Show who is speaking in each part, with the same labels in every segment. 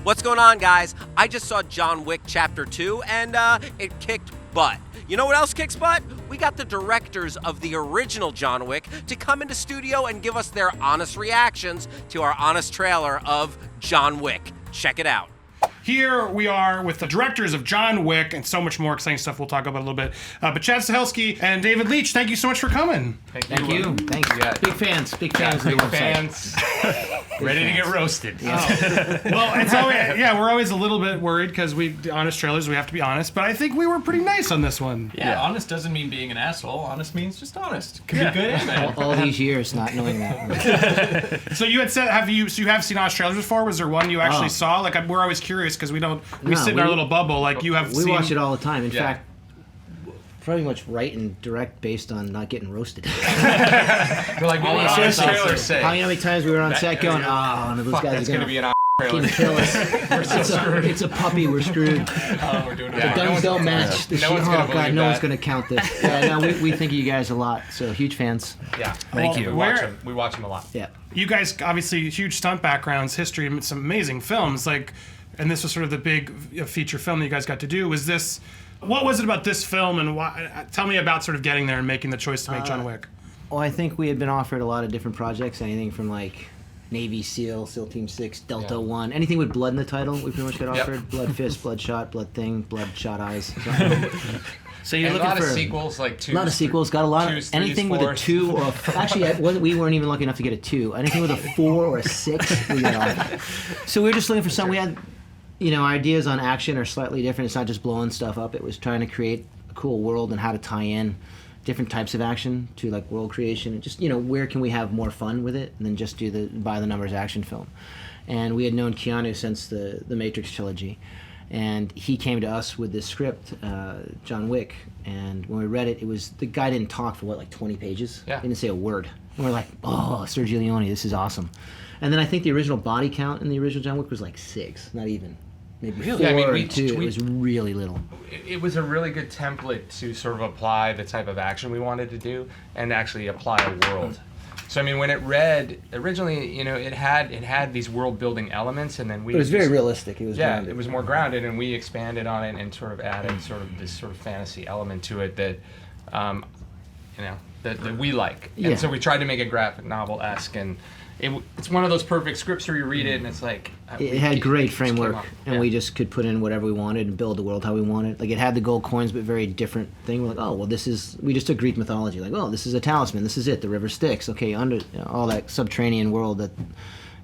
Speaker 1: What's going on, guys? I just saw John Wick Chapter 2, and it kicked butt. You know what else kicks butt? We got the directors of the original John Wick to come into studio and give us their honest reactions to our honest trailer of John Wick. Check it out.
Speaker 2: Here we are with the directors of John Wick and so much more exciting stuff we'll talk about a little bit. But Chad Stahelski and David Leitch, thank you so much for coming.
Speaker 3: Thank you.
Speaker 4: Thank you.
Speaker 3: Yeah.
Speaker 4: Big fans of the website.
Speaker 3: Ready to get roasted.
Speaker 2: Well, it's always, we're always a little bit worried because honest trailers, we have to be honest. But I think we were pretty nice on this one.
Speaker 5: Yeah, honest doesn't mean being an asshole. Honest means just honest. Could be good and bad.
Speaker 4: All these years not knowing that.
Speaker 2: So you had said, you have seen honest trailers before? Was there one you actually saw? Like, we're always curious because we sit in our little bubble. Like, you have
Speaker 4: we
Speaker 2: seen...
Speaker 4: watch it all the time. In fact, pretty much write and direct based on not getting roasted.
Speaker 3: We're like, what would honest trailers say?
Speaker 4: How many times we were on set going, those guys are going to
Speaker 3: be an
Speaker 4: kill us. It's a puppy. We're screwed.
Speaker 3: We're doing it.
Speaker 4: The guns don't match.
Speaker 3: No one's gonna believe
Speaker 4: no
Speaker 3: that.
Speaker 4: one's going to count this. Yeah, no, we think of you guys a lot. So huge fans.
Speaker 3: Yeah.
Speaker 2: Thank you.
Speaker 3: We watch them a lot.
Speaker 4: Yeah.
Speaker 2: You guys, obviously, huge stunt backgrounds, history, and some amazing films. And this was sort of the big feature film that you guys got to do. What was it about this film, and why? Tell me about sort of getting there and making the choice to make John Wick.
Speaker 4: Well, I think we had been offered a lot of different projects, anything from like Navy SEAL, SEAL Team 6, Delta 1, anything with blood in the title, we pretty much got offered. Blood Fist, Blood Shot, Blood Thing, Blood Shot Eyes. So you're looking
Speaker 3: a lot
Speaker 4: for
Speaker 3: of sequels, like two.
Speaker 4: A lot of sequels. Got a lot
Speaker 3: twos,
Speaker 4: of anything
Speaker 3: threes,
Speaker 4: with a
Speaker 3: fours.
Speaker 4: 2 or actually we weren't even lucky enough to get a 2. Anything with a 4 or a 6, we got off. So we were just looking for something. We had, ideas on action are slightly different. It's not just blowing stuff up. It was trying to create a cool world and how to tie in different types of action to like world creation and just where can we have more fun with it and then just do the by the numbers action film. And we had known Keanu since the Matrix trilogy. And he came to us with this script, John Wick, and when we read it, the guy didn't talk for 20 pages?
Speaker 3: Yeah.
Speaker 4: He didn't say a word. And we're like, oh, Sergio Leone, this is awesome. And then I think the original body count in the original John Wick was like 6, not even. Maybe 4 or 2, it was really little.
Speaker 3: It was a really good template to sort of apply the type of action we wanted to do and actually apply a world. So when it read originally, it had these world building elements, and then
Speaker 4: But it was very realistic. It was grounded.
Speaker 3: It was more grounded, and we expanded on it and sort of added sort of this sort of fantasy element to it that, that we like. And so we tried to make it graphic novel-esque, and it's one of those perfect scripts where you read it and it's like...
Speaker 4: It had great framework, and we just could put in whatever we wanted and build the world how we wanted. Like, it had the gold coins, but very different thing. We're like, we just took Greek mythology. Like, this is a talisman. This is it. The river Styx. Okay, all that subterranean world that,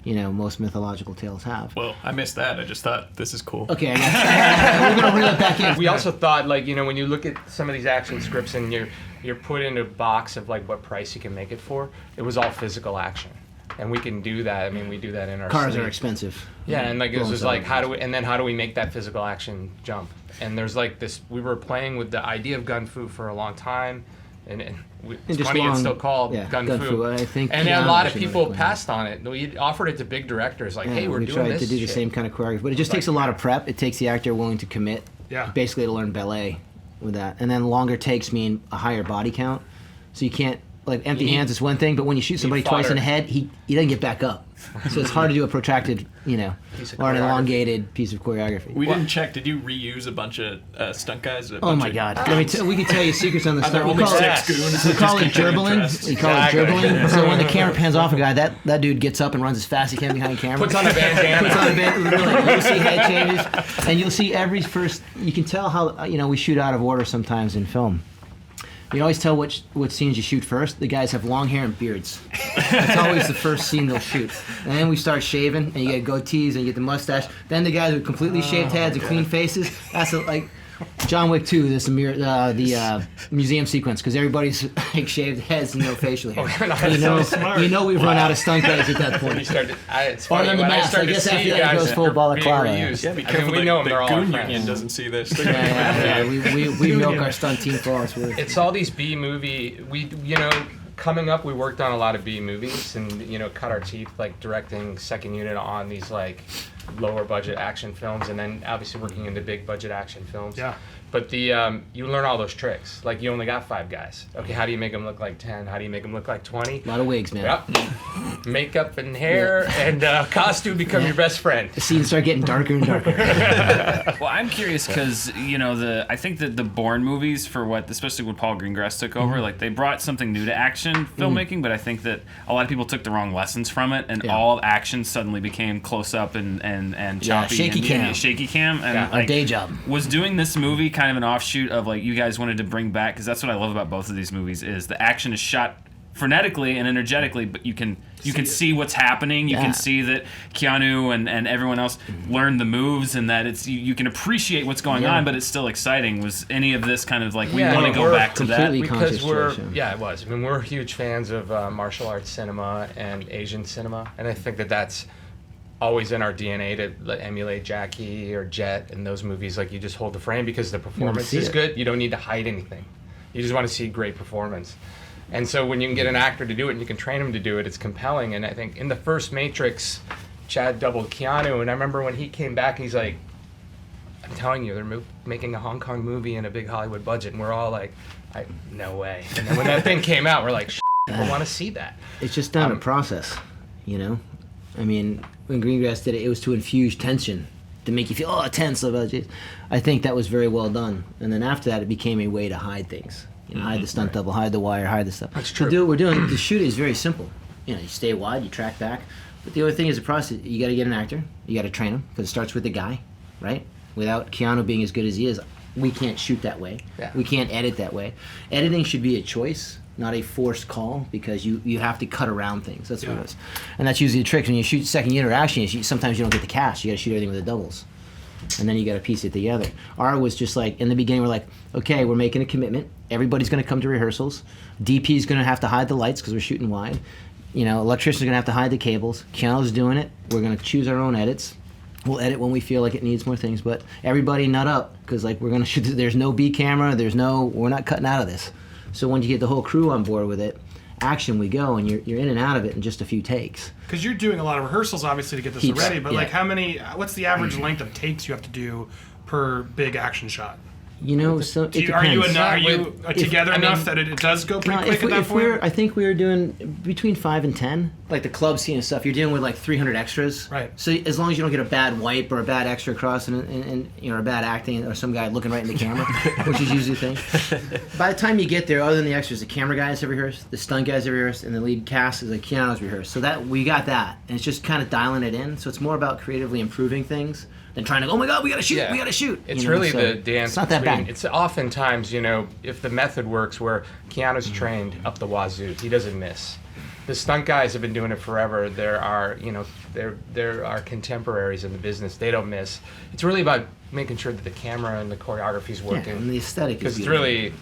Speaker 4: most mythological tales have.
Speaker 5: Well, I missed that. I just thought, this is cool.
Speaker 4: Okay, we're going to bring that back in.
Speaker 3: We also thought, when you look at some of these action scripts and you're put in a box of, what price you can make it for, it was all physical action. And we can do that. We do that in our
Speaker 4: cars
Speaker 3: sleep.
Speaker 4: are expensive.
Speaker 3: Yeah, and it was how do we make that physical action jump? And there's this. We were playing with the idea of gun fu for a long time, and it's funny it's still called gun fu.
Speaker 4: I think.
Speaker 3: And a lot of people passed on it. We offered it to big directors, hey, we're doing this.
Speaker 4: We tried to do the same kind of choreography, but it just takes a lot of prep. It takes the actor willing to commit, basically to learn ballet with that, and then longer takes mean a higher body count, so you can't. Empty hands is one thing, but when you shoot somebody twice in the head, he doesn't get back up. So it's hard to do a protracted, or an elongated piece of choreography.
Speaker 5: We didn't check. Did you reuse a bunch of stunt guys?
Speaker 4: Oh my God! We can tell you secrets on the stunt.
Speaker 5: We call it
Speaker 4: gerbling. We call it gerbling. So when the camera pans off a guy, that dude gets up and runs as fast as he can behind camera.
Speaker 3: Puts on a bandana.
Speaker 4: Literally, you'll see head changes, and you'll see every first. You can tell how we shoot out of order sometimes in film. You always tell what scenes you shoot first. The guys have long hair and beards. That's always the first scene they'll shoot. And then we start shaving, and you get goatees, and you get the mustache. Then the guys with completely shaved heads and clean faces. That's like John Wick 2. This the museum sequence because everybody's shaved heads and no facial hair. We've run out of stunt guys at that point.
Speaker 3: It's funny
Speaker 4: when I started to see you guys goes full balaclava.
Speaker 5: Yeah, be careful. We know the Goon Union doesn't see this.
Speaker 4: We milk our stunt team for all it's worth.
Speaker 3: It's all these B movie. Coming up, we worked on a lot of B movies and cut our teeth directing second unit on these lower budget action films, and then obviously working into big budget action films.
Speaker 2: Yeah.
Speaker 3: But you learn all those tricks. Like, you only got 5 guys. Okay, how do you make them look like 10? How do you make them look like 20?
Speaker 4: A lot of wigs, man.
Speaker 3: Yep. Makeup and hair and costume become your best friend.
Speaker 4: The scenes start getting darker and darker.
Speaker 6: Well, I'm curious because I think that the Bourne movies, for what, especially when Paul Greengrass took over, like they brought something new to action filmmaking, but I think that a lot of people took the wrong lessons from it, and all action suddenly became close up and choppy,
Speaker 4: shaky cam.
Speaker 6: shaky cam, and
Speaker 4: Our day job.
Speaker 6: Was doing this movie kind of an offshoot of like you guys wanted to bring back, because that's what I love about both of these movies is the action is shot frenetically and energetically, but you can see what's happening. You can see that Keanu and everyone else learned the moves, and that it's you can appreciate what's going on, but it's still exciting. Was any of this kind of like we want to go back to that?
Speaker 3: Because it was. I mean, we're huge fans of martial arts cinema and Asian cinema, and I think that that's always in our DNA to emulate Jackie or Jet and those movies. Like, you just hold the frame because the performance is good. You don't need to hide anything. You just want to see great performance. And so when you can get an actor to do it and you can train him to do it, it's compelling. And I think in the first Matrix, Chad doubled Keanu, and I remember when he came back, he's like, I'm telling you, they're making a Hong Kong movie in a big Hollywood budget. And we're all like, no way. And then when that thing came out, we're like, people want to see that.
Speaker 4: It's just not a process, you know? I mean, when Greengrass did it, it was to infuse tension, to make you feel, tense about it. I think that was very well done. And then after that, it became a way to hide things. You know, hide the stunt double, hide the wire, hide the stuff.
Speaker 3: That's true.
Speaker 4: To do what we're doing, the shoot is very simple. You know, you stay wide, you track back. But the other thing is the process. You got to get an actor. You got to train him, because it starts with the guy, right? Without Keanu being as good as he is, we can't shoot that way.
Speaker 3: Yeah.
Speaker 4: We can't edit that way. Editing should be a choice, not a forced call, because you have to cut around things. That's what it is. And that's usually the trick. When you shoot second unit or action, sometimes you don't get the cast. You got to shoot everything with the doubles. And then you got to piece it together. Ours was just like, in the beginning, we're like, okay, we're making a commitment. Everybody's going to come to rehearsals. DP's going to have to hide the lights because we're shooting wide. You know, electrician's going to have to hide the cables. Keanu's doing it. We're going to choose our own edits. We'll edit when we feel like it needs more things. But everybody nut up, because like we're going to shoot. There's no B camera. We're not cutting out of this. So when you get the whole crew on board with it, action we go, and you're in and out of it in just a few takes.
Speaker 2: Because you're doing a lot of rehearsals, obviously, to get this ready. But like, what's the average length of takes you have to do per big action shot?
Speaker 4: You know, so it depends.
Speaker 2: Are you together enough that it does go pretty quick at that point?
Speaker 4: I think we were doing between 5 and 10. Like the club scene and stuff, you're dealing with like 300 extras.
Speaker 2: Right.
Speaker 4: So as long as you don't get a bad wipe or a bad extra across and you know, a bad acting or some guy looking right in the camera, which is usually the thing. By the time you get there, other than the extras, the camera guys have rehearsed, the stunt guys have rehearsed, and the lead cast is like Keanu's rehearsed. So that we got that, and it's just kind of dialing it in. So it's more about creatively improving things than trying to go, oh my God, we gotta shoot, we gotta shoot.
Speaker 3: It's really the dance.
Speaker 4: It's not that bad.
Speaker 3: It's oftentimes, you know, if the method works where Keanu's trained up the wazoo, he doesn't miss. The stunt guys have been doing it forever. There are contemporaries in the business. They don't miss. It's really about making sure that the camera and the choreography's working.
Speaker 4: Yeah, and the aesthetic is
Speaker 3: because it's really,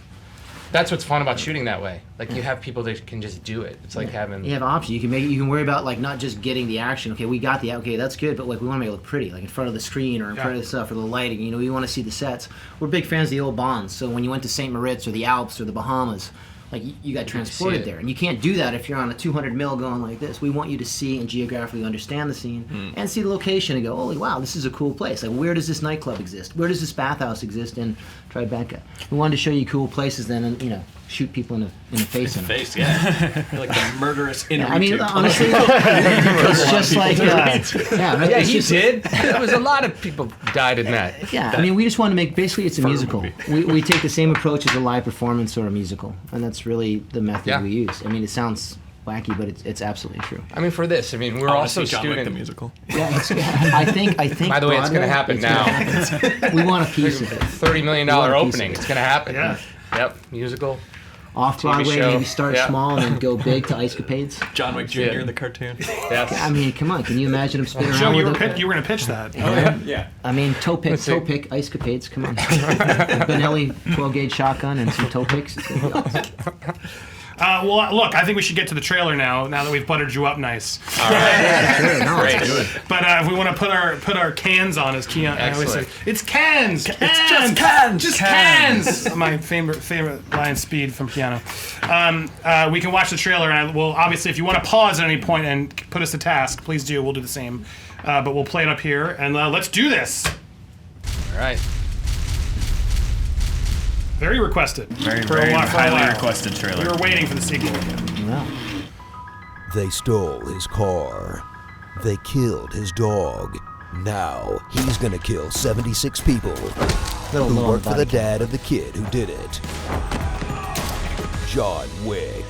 Speaker 3: that's what's fun about shooting that way. Like you have people that can just do it. It's like having.
Speaker 4: You have options. You can worry about like not just getting the action. Okay, we got okay, that's good, but like we want to make it look pretty, like in front of the screen or in front of the stuff or the lighting. You know, we want to see the sets. We're big fans of the old Bonds. So when you went to St. Moritz or the Alps or the Bahamas, like you got transported there, and you can't do that if you're on a 200 mil going like this. We want you to see and geographically understand the scene and see the location and go, holy wow, this is a cool place. Like, where does this nightclub exist? Where does this bathhouse exist in Tribeca? We wanted to show you cool places, then, and you know, shoot people in the face.
Speaker 5: You're like the murderous
Speaker 4: I mean, honestly, it's just like
Speaker 3: he did. There was a lot of people died in that.
Speaker 4: Yeah, I mean, we just want to make, basically it's a musical. We take the same approach as a live performance or a musical, and that's really the method we use. I mean, it sounds wacky, but it's absolutely true.
Speaker 3: I mean, for this, I mean, we're also
Speaker 5: John Wick the
Speaker 3: student.
Speaker 5: musical.
Speaker 4: Yeah, I think.
Speaker 3: By the way, it's going to happen now.
Speaker 4: We want a piece of it.
Speaker 3: $30 million opening. It's going to happen.
Speaker 2: Yeah.
Speaker 3: Yep. Musical.
Speaker 4: Off Broadway,
Speaker 3: show.
Speaker 4: maybe start small and then go big to Ice Capades.
Speaker 5: John Wick Jr. in the cartoon.
Speaker 3: Yes.
Speaker 4: I mean, come on, can you imagine him spinning
Speaker 2: Joe,
Speaker 4: around
Speaker 2: you
Speaker 4: with
Speaker 2: were going to pitch that.
Speaker 5: Yeah.
Speaker 4: I mean, toe pick, Ice Capades, come on. Benelli 12-gauge shotgun and some toe picks. It's gonna be awesome.
Speaker 2: Well, look, I think we should get to the trailer now that we've buttered you up nice.
Speaker 3: All right.
Speaker 4: Yeah, sure, no,
Speaker 3: Great.
Speaker 4: it's good.
Speaker 2: But if we want to put our cans on, as Keanu I always say, it's cans.
Speaker 5: It's just cans.
Speaker 2: Just cans. My favorite line speed from Keanu. We can watch the trailer, and obviously, if you want to pause at any point and put us to task, please do. We'll do the same. but we'll play it up here, and let's do this.
Speaker 3: All right.
Speaker 2: Very requested.
Speaker 6: Very,
Speaker 2: For a
Speaker 6: very
Speaker 2: while- for a
Speaker 6: highly
Speaker 2: while.
Speaker 6: requested
Speaker 2: We
Speaker 6: trailer.
Speaker 2: were waiting for the sequel.
Speaker 4: Well,
Speaker 7: They stole his car. They killed his dog. Now he's gonna kill 76 people
Speaker 4: little
Speaker 7: who
Speaker 4: low
Speaker 7: work for
Speaker 4: body
Speaker 7: the dad of the kid who did it. John Wick.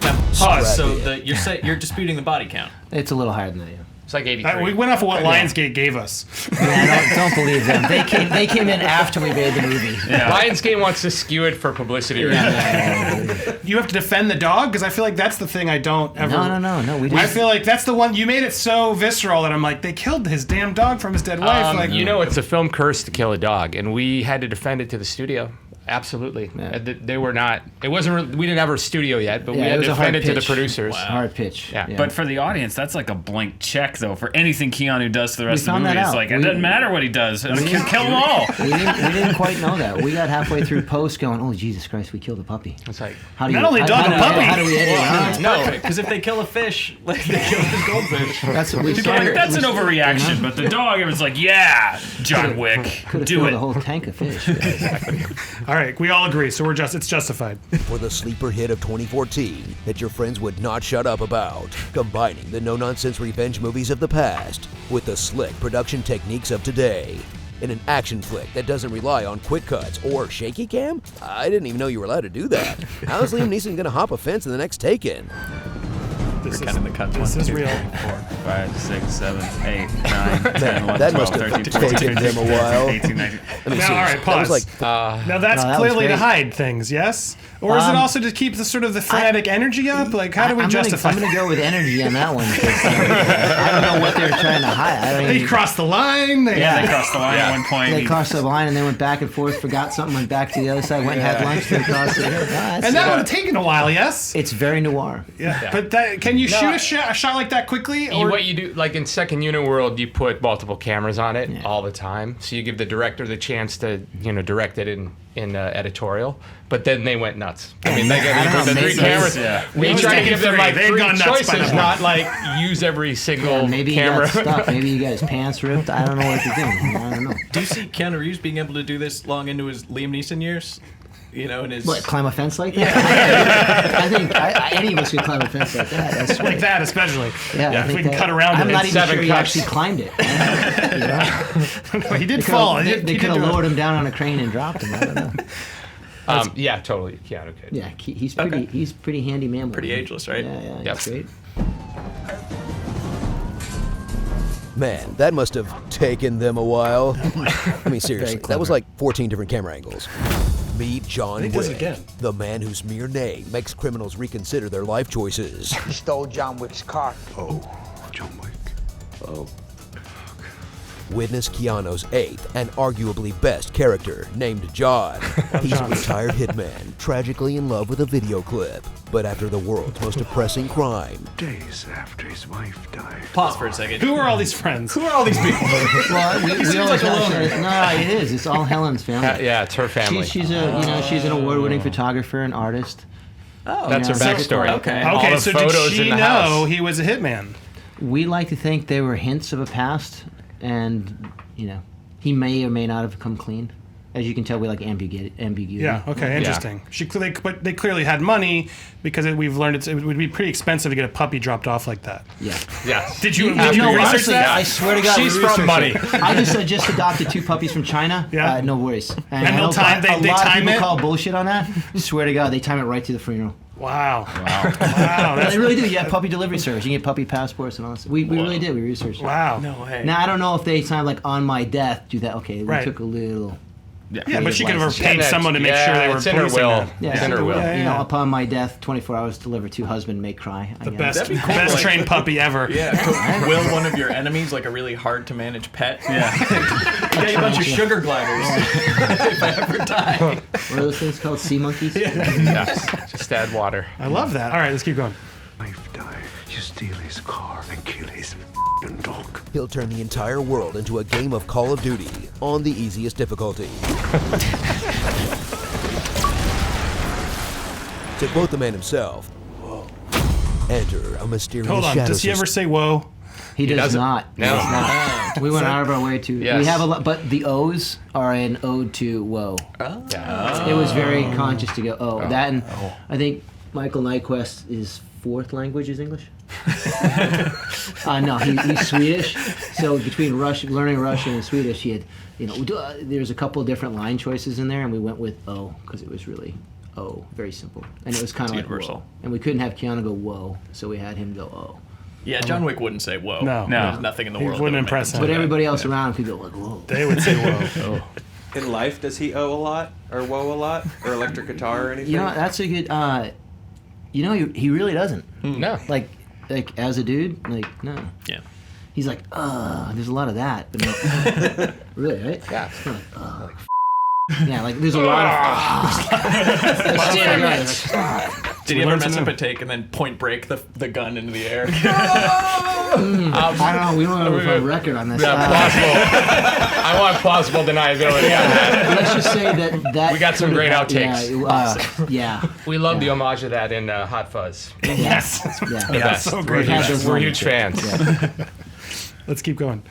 Speaker 5: Pause. So
Speaker 7: Strapping.
Speaker 5: you're disputing the body count.
Speaker 4: it's a little higher than that. Yeah.
Speaker 3: It's like 83.
Speaker 2: We went off of what Lionsgate gave us.
Speaker 4: Yeah, don't believe them. They came in after we made the movie.
Speaker 3: Lionsgate wants to skew it for publicity reasons.
Speaker 2: You have to defend the dog? Because I feel like that's the thing I don't ever...
Speaker 4: No. We
Speaker 2: I
Speaker 4: just,
Speaker 2: feel like that's the one... You made it so visceral that I'm like, they killed his damn dog from his dead wife. Like,
Speaker 3: You know, it's a film curse to kill a dog, and we had to defend it to the studio. Absolutely.
Speaker 4: Yeah.
Speaker 3: They were not. It wasn't. We didn't have our studio yet, but we
Speaker 4: Yeah, it
Speaker 3: had
Speaker 4: was
Speaker 3: to
Speaker 4: a hard
Speaker 3: defend it to the
Speaker 4: pitch.
Speaker 3: producers.
Speaker 4: hard pitch.
Speaker 3: Yeah.
Speaker 6: But for the audience, that's like a blank check, though, for anything Keanu does to the rest of the
Speaker 4: found that
Speaker 6: movie. It's
Speaker 4: out.
Speaker 6: like, it
Speaker 4: We-
Speaker 6: doesn't matter what he does. Kill them all.
Speaker 4: We didn't quite know that. We got halfway through post going, oh, Jesus Christ, we killed a puppy.
Speaker 3: It's like
Speaker 4: How do
Speaker 2: Not only dog,
Speaker 4: how
Speaker 2: a
Speaker 4: do we-
Speaker 2: puppy.
Speaker 4: How do we edit it on?
Speaker 5: No, because if they kill a fish, like they kill his goldfish.
Speaker 4: That's what we
Speaker 6: People are like, that's an overreaction, but the dog, everyone's like, yeah, John Wick,
Speaker 4: Could have
Speaker 6: do
Speaker 4: filled
Speaker 6: it.
Speaker 4: a whole tank of fish.
Speaker 2: all right, we all agree, so it's justified.
Speaker 7: For the sleeper hit of 2014 that your friends would not shut up about, combining the no-nonsense revenge movies of the past with the slick production techniques of today. In an action flick that doesn't rely on quick cuts or shaky cam? I didn't even know you were allowed to do that. How's Liam Neeson gonna hop a fence in the next Taken?
Speaker 2: This
Speaker 5: kind of the cut
Speaker 2: This
Speaker 5: one,
Speaker 2: is
Speaker 5: too.
Speaker 2: real.
Speaker 6: 5, 6, 7, 8, 9, 10, 11,
Speaker 7: that
Speaker 6: 12,
Speaker 7: must have
Speaker 6: 13,
Speaker 7: taken
Speaker 6: 14, 15,
Speaker 7: them a while.
Speaker 6: 18, 19.
Speaker 7: I mean,
Speaker 2: Now, all right,
Speaker 7: seriously, that was
Speaker 2: pause.
Speaker 7: like
Speaker 2: Now that's
Speaker 4: No, that was
Speaker 2: clearly to
Speaker 4: great.
Speaker 2: hide things, yes? Or is it also to keep the sort of the frenetic energy up? Like, how do we justify?
Speaker 4: I'm gonna go with energy on that one. 'Cause, I don't know what they were trying to hide. I don't
Speaker 2: They
Speaker 4: even,
Speaker 2: crossed the line. They,
Speaker 6: They crossed the line at one point.
Speaker 4: They crossed the line and they went back and forth, forgot something, went back to the other side, went and had lunch, then crossed it.
Speaker 2: and that would have taken a while, yes?
Speaker 4: It's very noir.
Speaker 2: Yeah. But can you shoot a shot like that quickly? Or
Speaker 3: what you do, like in Second Unit World, you put multiple cameras on it all the time, so you give the director the chance to, direct it in editorial. But then they went nuts. I mean, they
Speaker 4: I don't
Speaker 3: got the
Speaker 4: know,
Speaker 3: three
Speaker 4: maybe-
Speaker 3: cameras.
Speaker 6: Yeah.
Speaker 3: We
Speaker 2: It was
Speaker 3: try to
Speaker 2: taking
Speaker 3: give them
Speaker 2: three.
Speaker 3: like
Speaker 2: They've
Speaker 3: three
Speaker 2: gone nuts by that
Speaker 3: choices,
Speaker 2: point.
Speaker 3: not like use every single
Speaker 4: Maybe
Speaker 3: camera.
Speaker 4: you got stuck. Maybe you got his pants ripped. I don't know what you're doing. I don't know.
Speaker 5: Do you see Keanu Reeves being able to do this long into his Liam Neeson years? In his
Speaker 4: What, climb a fence like that? I think any of us could climb a fence like that. I swear.
Speaker 2: like that, especially.
Speaker 4: Yeah, I
Speaker 2: If
Speaker 4: think
Speaker 2: we can
Speaker 4: that-
Speaker 2: cut around
Speaker 4: I'm
Speaker 2: it.
Speaker 4: not even
Speaker 3: 7
Speaker 4: sure he
Speaker 3: cuts.
Speaker 4: actually climbed it.
Speaker 2: He did fall.
Speaker 4: They
Speaker 2: He
Speaker 4: could
Speaker 2: did
Speaker 4: have
Speaker 2: do it.
Speaker 4: lowered him down on a crane and dropped him. I don't know.
Speaker 3: Yeah, totally. Keanu could.
Speaker 4: Yeah, he's pretty handy man.
Speaker 5: Pretty ageless, right?
Speaker 4: Yeah,
Speaker 3: Yep.
Speaker 4: that's great.
Speaker 7: Man, that must have taken them a while. I mean, seriously,
Speaker 4: Very
Speaker 7: that was
Speaker 4: clever.
Speaker 7: like 14 different camera angles. Meet John
Speaker 2: He does it
Speaker 7: Wick,
Speaker 2: again.
Speaker 7: the man whose mere name makes criminals reconsider their life choices.
Speaker 8: He stole John Wick's car.
Speaker 7: Witness Keanu's eighth and arguably best character, named John. He's a retired hitman, tragically in love with a video clip. But after the world's most depressing crime,
Speaker 9: Days after his wife died.
Speaker 5: Pause for a second.
Speaker 2: Who are all these friends?
Speaker 5: Who are all these people?
Speaker 4: Well, we
Speaker 5: seems
Speaker 4: always
Speaker 5: like a
Speaker 4: have
Speaker 5: loner.
Speaker 4: to- No, it is. It's all Helen's family.
Speaker 3: Yeah, it's her family.
Speaker 4: She's an award-winning photographer and artist.
Speaker 3: That's her
Speaker 4: Yeah.
Speaker 3: backstory.
Speaker 5: Okay.
Speaker 3: All
Speaker 2: Okay,
Speaker 3: the
Speaker 2: so did
Speaker 3: photos
Speaker 2: she
Speaker 3: in the
Speaker 2: know
Speaker 3: house.
Speaker 2: he was a hitman?
Speaker 4: We like to think there were hints of a past, and he may or may not have come clean. As you can tell, we like ambiguity.
Speaker 2: Yeah. Okay. Interesting. But they clearly had money because we've learned it would be pretty expensive to get a puppy dropped off like that.
Speaker 4: Yeah.
Speaker 3: Yes.
Speaker 2: Did you
Speaker 4: No,
Speaker 2: research
Speaker 4: honestly,
Speaker 2: that?
Speaker 4: I swear to God,
Speaker 3: She's
Speaker 4: we
Speaker 3: from
Speaker 4: researched
Speaker 3: money.
Speaker 4: it. I just adopted 2 puppies from China.
Speaker 2: Yeah.
Speaker 4: No worries.
Speaker 2: And
Speaker 4: I
Speaker 2: they'll
Speaker 4: know
Speaker 2: time- they
Speaker 4: a lot of
Speaker 2: time
Speaker 4: people
Speaker 2: it?
Speaker 4: call bullshit on that. Swear to God, they time it right to the funeral.
Speaker 2: Wow. Wow.
Speaker 4: But
Speaker 2: That's,
Speaker 4: they really do. You have puppy delivery service. You can get puppy passports and all this. We really did. We researched it.
Speaker 2: wow.
Speaker 5: No way.
Speaker 4: Now I don't know if they signed like on my death. Do that? Okay, we
Speaker 2: Right.
Speaker 4: took a little.
Speaker 2: Yeah, but she could have
Speaker 4: license.
Speaker 2: paid someone to make sure they were
Speaker 3: it's in her
Speaker 2: policing
Speaker 3: will.
Speaker 2: that.
Speaker 4: Yeah,
Speaker 3: It's in her will.
Speaker 2: Yeah.
Speaker 4: Upon my death, 24 hours to deliver to husband may cry.
Speaker 2: The best,
Speaker 5: That'd be cool,
Speaker 2: best
Speaker 5: like-
Speaker 2: trained puppy ever.
Speaker 5: Yeah. Will one of your enemies, like a really hard to manage pet? Yeah. Get a bunch of sugar gliders if I ever die.
Speaker 4: What are those things called? Sea monkeys?
Speaker 3: Yes. Just add water.
Speaker 2: I love that. All right, let's keep going.
Speaker 9: Wife died. You steal his car and kill his dog.
Speaker 7: he'll turn the entire world into a game of Call of Duty on the easiest difficulty. To quote the man himself, enter a mysterious
Speaker 2: Hold on.
Speaker 7: shadow
Speaker 2: Does he ever
Speaker 7: system.
Speaker 2: say "whoa"?
Speaker 4: He does
Speaker 3: doesn't?
Speaker 4: not.
Speaker 3: No.
Speaker 4: He does not. We went out of our way to.
Speaker 3: Yes.
Speaker 4: We have a lot, but the O's are an ode to woe.
Speaker 3: Yeah.
Speaker 4: It was very conscious to go, that, and I think Michael Nyquist, his fourth language is English. No, he's Swedish. So between learning Russian and Swedish, he had, there's a couple of different line choices in there, and we went with O because it was really very simple, and it was kind of like
Speaker 6: universal.
Speaker 4: whoa. And we couldn't have Keanu go whoa, so we had him go O.
Speaker 5: Yeah, John Wick wouldn't say whoa.
Speaker 2: No.
Speaker 5: There's nothing in the
Speaker 2: He
Speaker 5: world.
Speaker 2: wouldn't
Speaker 5: that would
Speaker 2: impress
Speaker 5: make
Speaker 2: him.
Speaker 4: But everybody else around could go like whoa.
Speaker 2: They would say whoa.
Speaker 8: In life, does he owe a lot or woe a lot or electric guitar or anything?
Speaker 4: That's a good. He really doesn't.
Speaker 3: No.
Speaker 4: Like as a dude, no.
Speaker 5: Yeah.
Speaker 4: He's like, there's a lot of that, but no. Really, right?
Speaker 3: Yeah.
Speaker 4: Yeah, like there's a lot of.
Speaker 5: Did he ever mess up a take and then point break the gun into the air?
Speaker 4: I don't know. We don't have a record on this.
Speaker 3: Plausible. I want plausible deniability on that.
Speaker 4: Let's just say that
Speaker 3: We got some great
Speaker 4: outtakes. Yeah.
Speaker 3: We love the homage of that in Hot Fuzz.
Speaker 2: Yes.
Speaker 4: Yeah.
Speaker 3: The best.
Speaker 2: so great.
Speaker 3: We're huge fans.
Speaker 4: Yeah.
Speaker 2: Let's keep going.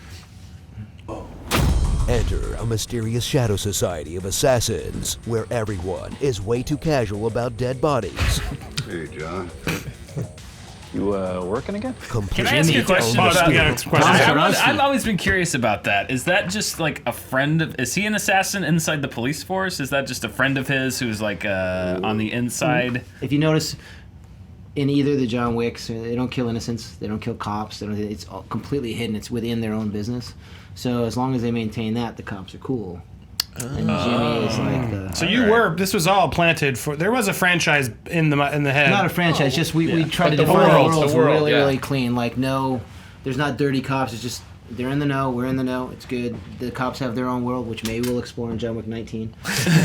Speaker 7: Enter a mysterious shadow society of assassins where everyone is way too casual about dead bodies.
Speaker 9: Hey, John.
Speaker 10: You working again?
Speaker 6: Can I ask you a question
Speaker 2: Pause,
Speaker 6: about
Speaker 2: yeah, it's a question.
Speaker 6: I've always been curious about that. Is that just like a friend of? Is he an assassin inside the police force? Is that just a friend of his who's like on the inside?
Speaker 4: If you notice, in either the John Wicks, they don't kill innocents. They don't kill cops. It's all completely hidden. It's within their own business. So as long as they maintain that, the cops are cool. And Jimmy is like the.
Speaker 2: So this was all planted for. There was a franchise in the head.
Speaker 4: Not a franchise. Just we tried to
Speaker 3: the
Speaker 4: define
Speaker 3: world,
Speaker 4: the world
Speaker 3: the world,
Speaker 4: really,
Speaker 3: yeah.
Speaker 4: really clean. Like no, there's not dirty cops. It's just they're in the know. We're in the know. It's good. The cops have their own world, which maybe we'll explore in John Wick 19.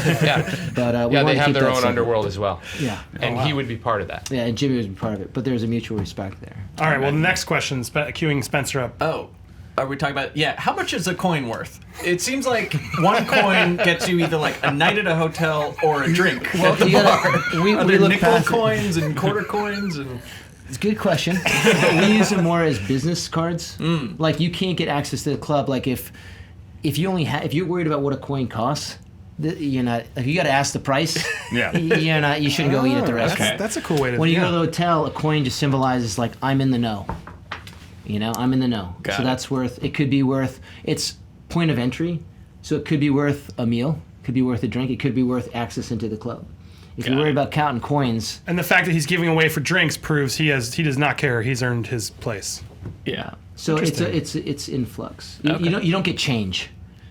Speaker 3: Yeah.
Speaker 4: But we
Speaker 3: Yeah,
Speaker 4: wanted
Speaker 3: they
Speaker 4: to
Speaker 3: have
Speaker 4: keep
Speaker 3: their
Speaker 4: that
Speaker 3: own
Speaker 4: separate.
Speaker 3: underworld as well.
Speaker 4: Yeah.
Speaker 3: And he would be part of that.
Speaker 4: Yeah, and Jimmy was part of it. But there's a mutual respect there.
Speaker 2: All right. Well, the next question, queuing Spencer up.
Speaker 5: Oh. Are we talking about, how much is a coin worth? It seems like one coin gets you either like a night at a hotel or a drink.
Speaker 4: Well, you gotta, we
Speaker 5: Are there
Speaker 4: look
Speaker 5: nickel
Speaker 4: past it.
Speaker 5: coins and quarter coins? And
Speaker 4: It's a good question. But we use them more as business cards. Like you can't get access to the club. Like if you only if you're worried about what a coin costs, you're not. If you got to ask the price, you're not. You shouldn't go eat at the restaurant.
Speaker 2: That's a cool way to.
Speaker 4: When you go to the hotel, a coin just symbolizes like I'm in the know. I'm in the know.
Speaker 5: Got
Speaker 4: so
Speaker 5: it.
Speaker 4: that's worth. It could be worth. It's point of entry, so it could be worth a meal. Could be worth a drink. It could be worth access into the club. If you're worried about counting coins,
Speaker 2: And the fact that he's giving away for drinks proves he does not care. He's earned his place.
Speaker 5: yeah.
Speaker 4: so it's in flux. You don't get change.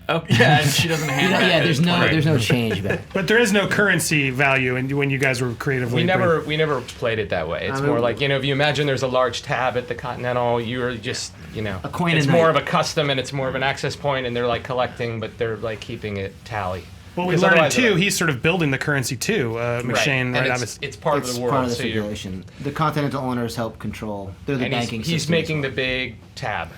Speaker 5: Oh, yeah, and she doesn't hand it.
Speaker 4: There's no change back.
Speaker 2: But there is no currency value when you guys were creatively.
Speaker 3: We never played it that way. It's more like, if you imagine there's a large tab at the Continental, you're just,
Speaker 4: A coin
Speaker 3: it's
Speaker 4: a
Speaker 3: more
Speaker 4: night.
Speaker 3: of a custom and it's more of an access point and they're like collecting, but they're like keeping it tally.
Speaker 2: Well, we
Speaker 3: Because
Speaker 2: learned
Speaker 3: otherwise
Speaker 2: too.
Speaker 3: they're-
Speaker 2: He's sort of building the currency too. McShane,
Speaker 3: And
Speaker 2: right?
Speaker 3: it's part of
Speaker 4: It's
Speaker 3: the world.
Speaker 4: part of the
Speaker 3: so you're-
Speaker 4: simulation. The Continental owners help control. They're the
Speaker 3: and
Speaker 4: banking
Speaker 3: he's
Speaker 4: system.
Speaker 3: making the big tab.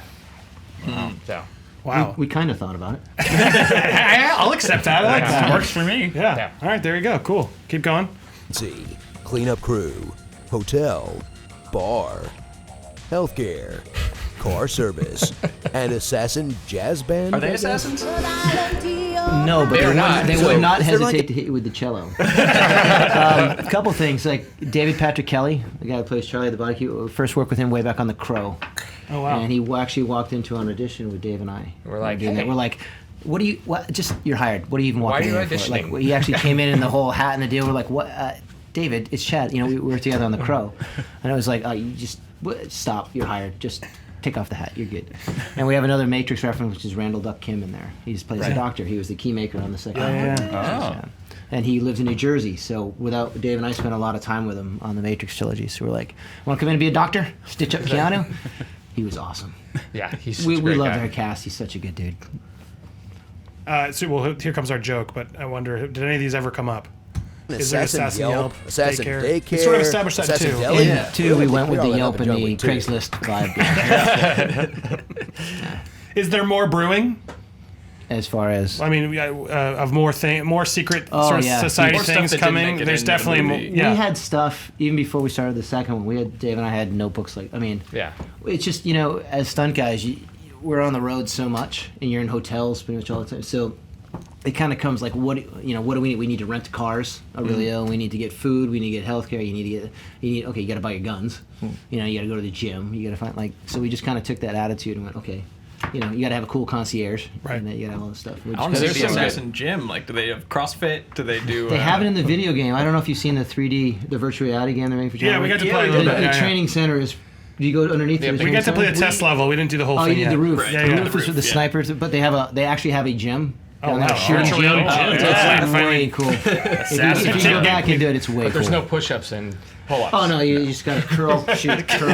Speaker 3: So
Speaker 2: Wow.
Speaker 4: We kind of thought about it.
Speaker 2: I'll accept that. I like that.
Speaker 6: Works for me.
Speaker 2: Yeah.
Speaker 3: Yeah.
Speaker 2: All right. There you go. Cool. Keep going.
Speaker 7: See, cleanup crew, hotel, bar, healthcare, car service, and assassin jazz band.
Speaker 5: Are they assassins?
Speaker 4: No, but
Speaker 3: They're not.
Speaker 4: they
Speaker 3: So
Speaker 4: would not
Speaker 7: is there
Speaker 4: hesitate
Speaker 7: like
Speaker 4: to hit you with the cello. A couple things, like David Patrick Kelly, the guy who plays Charlie the Body Cube, first worked with him way back on The Crow.
Speaker 2: Oh wow.
Speaker 4: And he actually walked into an audition with Dave and I.
Speaker 3: We're like,
Speaker 4: doing that.
Speaker 3: hey.
Speaker 4: We're like, you're hired. What are you even
Speaker 3: Why
Speaker 4: walking
Speaker 3: are you
Speaker 4: in for?
Speaker 3: auditioning?
Speaker 4: Like, he actually came in the whole hat and the deal. We're like, what? David, it's Chad. We were together on The Crow. And I was like, you just, stop. You're hired. Just take off the hat. You're good. And we have another Matrix reference, which is Randall Duck Kim in there. He just plays the doctor. He was the key maker on the second one.
Speaker 6: Oh.
Speaker 4: And he lives in New Jersey, so Dave and I spent a lot of time with him on the Matrix trilogy. So we're like, want to come in and be a doctor? Stitch up Keanu? He was awesome.
Speaker 3: yeah, he's such
Speaker 4: We
Speaker 3: a great
Speaker 4: love
Speaker 3: guy.
Speaker 4: our cast. He's such a good dude.
Speaker 2: Here comes our joke. But I wonder, did any of these ever come up? Is there
Speaker 7: Assassin Yelp, Assassin Daycare.
Speaker 2: We sort of established that
Speaker 7: Assassin
Speaker 2: too.
Speaker 7: Deli.
Speaker 4: In two, we went with the
Speaker 7: all
Speaker 4: Yelp
Speaker 7: have
Speaker 4: and
Speaker 7: John
Speaker 4: the
Speaker 7: Wick too.
Speaker 4: Craigslist vibe.
Speaker 2: Is there more brewing?
Speaker 4: as far as.
Speaker 2: I mean, of more secret
Speaker 4: Oh,
Speaker 2: sort of
Speaker 4: yeah.
Speaker 2: society
Speaker 5: More stuff
Speaker 2: things
Speaker 5: that didn't
Speaker 2: coming.
Speaker 5: make it
Speaker 2: There's
Speaker 5: into the
Speaker 2: definitely more.
Speaker 5: movie.
Speaker 2: Yeah.
Speaker 4: We had stuff even before we started the second one. Dave and I had notebooks
Speaker 3: Yeah.
Speaker 4: it's just, as stunt guys, we're on the road so much, and you're in hotels pretty much all the time. So it kind of comes like, what do we need? We need to rent cars, Aurelio. We need to get food. We need to get healthcare. You got to buy your guns. You got to go to the gym. You got to find so we just kind of took that attitude and went, okay, you got to have a cool concierge.
Speaker 2: Right.
Speaker 4: And you got to have all this stuff.
Speaker 5: I want to see the assassin gym. Like, do they have CrossFit? Do they do?
Speaker 4: They have it in the video game. I don't know if you've seen the virtual reality game they're making for John
Speaker 2: Yeah, we
Speaker 4: Wick.
Speaker 2: got to play a little bit.
Speaker 4: The training center is. Do you go underneath?
Speaker 3: Yeah,
Speaker 4: the
Speaker 2: We
Speaker 4: training
Speaker 2: got to play
Speaker 4: center?
Speaker 2: the test level. We didn't do the whole
Speaker 4: Oh,
Speaker 2: thing
Speaker 4: you did
Speaker 2: yet.
Speaker 4: the roof.
Speaker 5: Right.
Speaker 2: Yeah,
Speaker 4: The
Speaker 2: yeah.
Speaker 4: roof is with the snipers, but they actually have a gym.
Speaker 2: Oh,
Speaker 4: down there,
Speaker 2: wow.
Speaker 4: shooting
Speaker 2: Virtual
Speaker 4: gym.
Speaker 2: reality gym.
Speaker 4: It's
Speaker 2: Yeah,
Speaker 4: way
Speaker 2: finally.
Speaker 4: cool. If
Speaker 6: Assassin
Speaker 4: you
Speaker 6: gym.
Speaker 4: go back and do it, it's way
Speaker 3: But there's
Speaker 4: cool.
Speaker 3: no push-ups and pull-ups.
Speaker 4: Oh no, you just gotta curl, shoot, curl.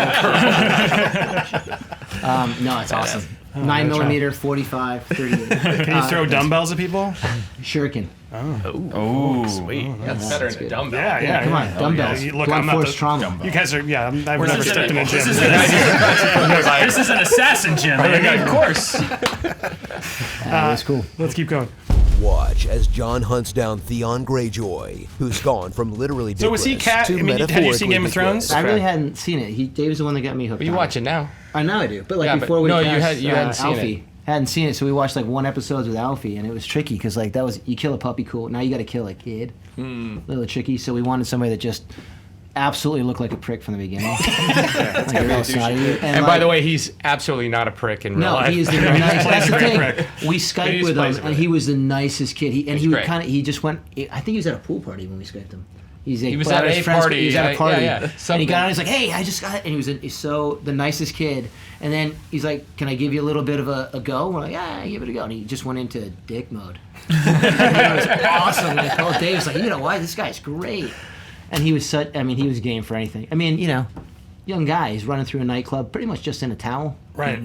Speaker 4: No, it's awesome. 9mm, 45, 38.
Speaker 2: Can you throw dumbbells at people?
Speaker 4: Shuriken.
Speaker 6: Oh,
Speaker 5: Sweet.
Speaker 3: That's better than a dumbbell.
Speaker 2: Yeah.
Speaker 4: Come on, dumbbells.
Speaker 2: You look,
Speaker 4: Blunt
Speaker 2: I'm not
Speaker 4: force
Speaker 2: the-
Speaker 4: trauma.
Speaker 2: You guys are. I've never
Speaker 6: This
Speaker 2: stepped in a gym.
Speaker 6: This is an assassin gym.
Speaker 3: Of course.
Speaker 4: That's cool.
Speaker 2: Let's keep going.
Speaker 7: Watch as John hunts down Theon Greyjoy, who's gone from literally
Speaker 2: So was he
Speaker 7: dickless to
Speaker 2: have you seen
Speaker 7: metaphorically
Speaker 2: Game of Thrones?
Speaker 7: dickless.
Speaker 4: I really hadn't seen it. Dave's the one that got me hooked.
Speaker 3: But you
Speaker 4: on
Speaker 3: watch it now.
Speaker 4: I know I do, but
Speaker 3: Yeah, but
Speaker 4: before we
Speaker 3: no, you
Speaker 4: cast,
Speaker 3: hadn't seen
Speaker 4: Alfie.
Speaker 3: it.
Speaker 4: Hadn't seen it, so we watched one episode with Alfie, and it was tricky because that was you kill a puppy, cool. Now you got to kill a kid, a little tricky. So we wanted somebody that just absolutely looked like a prick from the beginning. Like a real snotty.
Speaker 3: And by the way, he's absolutely not a prick in real
Speaker 4: no,
Speaker 3: life.
Speaker 4: he is the nice. That's the thing.
Speaker 2: prick.
Speaker 4: We Skyped
Speaker 3: He
Speaker 4: with
Speaker 3: plays
Speaker 4: him,
Speaker 3: it
Speaker 4: and he was the nicest kid. He
Speaker 3: great.
Speaker 4: he just went. I think he was at a pool party when we Skyped him.
Speaker 3: He was at
Speaker 4: his
Speaker 3: a
Speaker 4: friend's-
Speaker 3: party.
Speaker 4: He was at a
Speaker 3: Yeah,
Speaker 4: party,
Speaker 3: yeah,
Speaker 4: and
Speaker 3: something.
Speaker 4: he got on. He's like, "Hey, I just got it," and he's so the nicest kid. And then he's like, "Can I give you a little bit of a go?" We're like, "Yeah, give it a go." And he just went into dick mode. And it was awesome. And I told Dave, "Was like, why? This guy's great." And he was he was game for anything. Young guy, he's running through a nightclub, pretty much just in a towel.
Speaker 2: Right.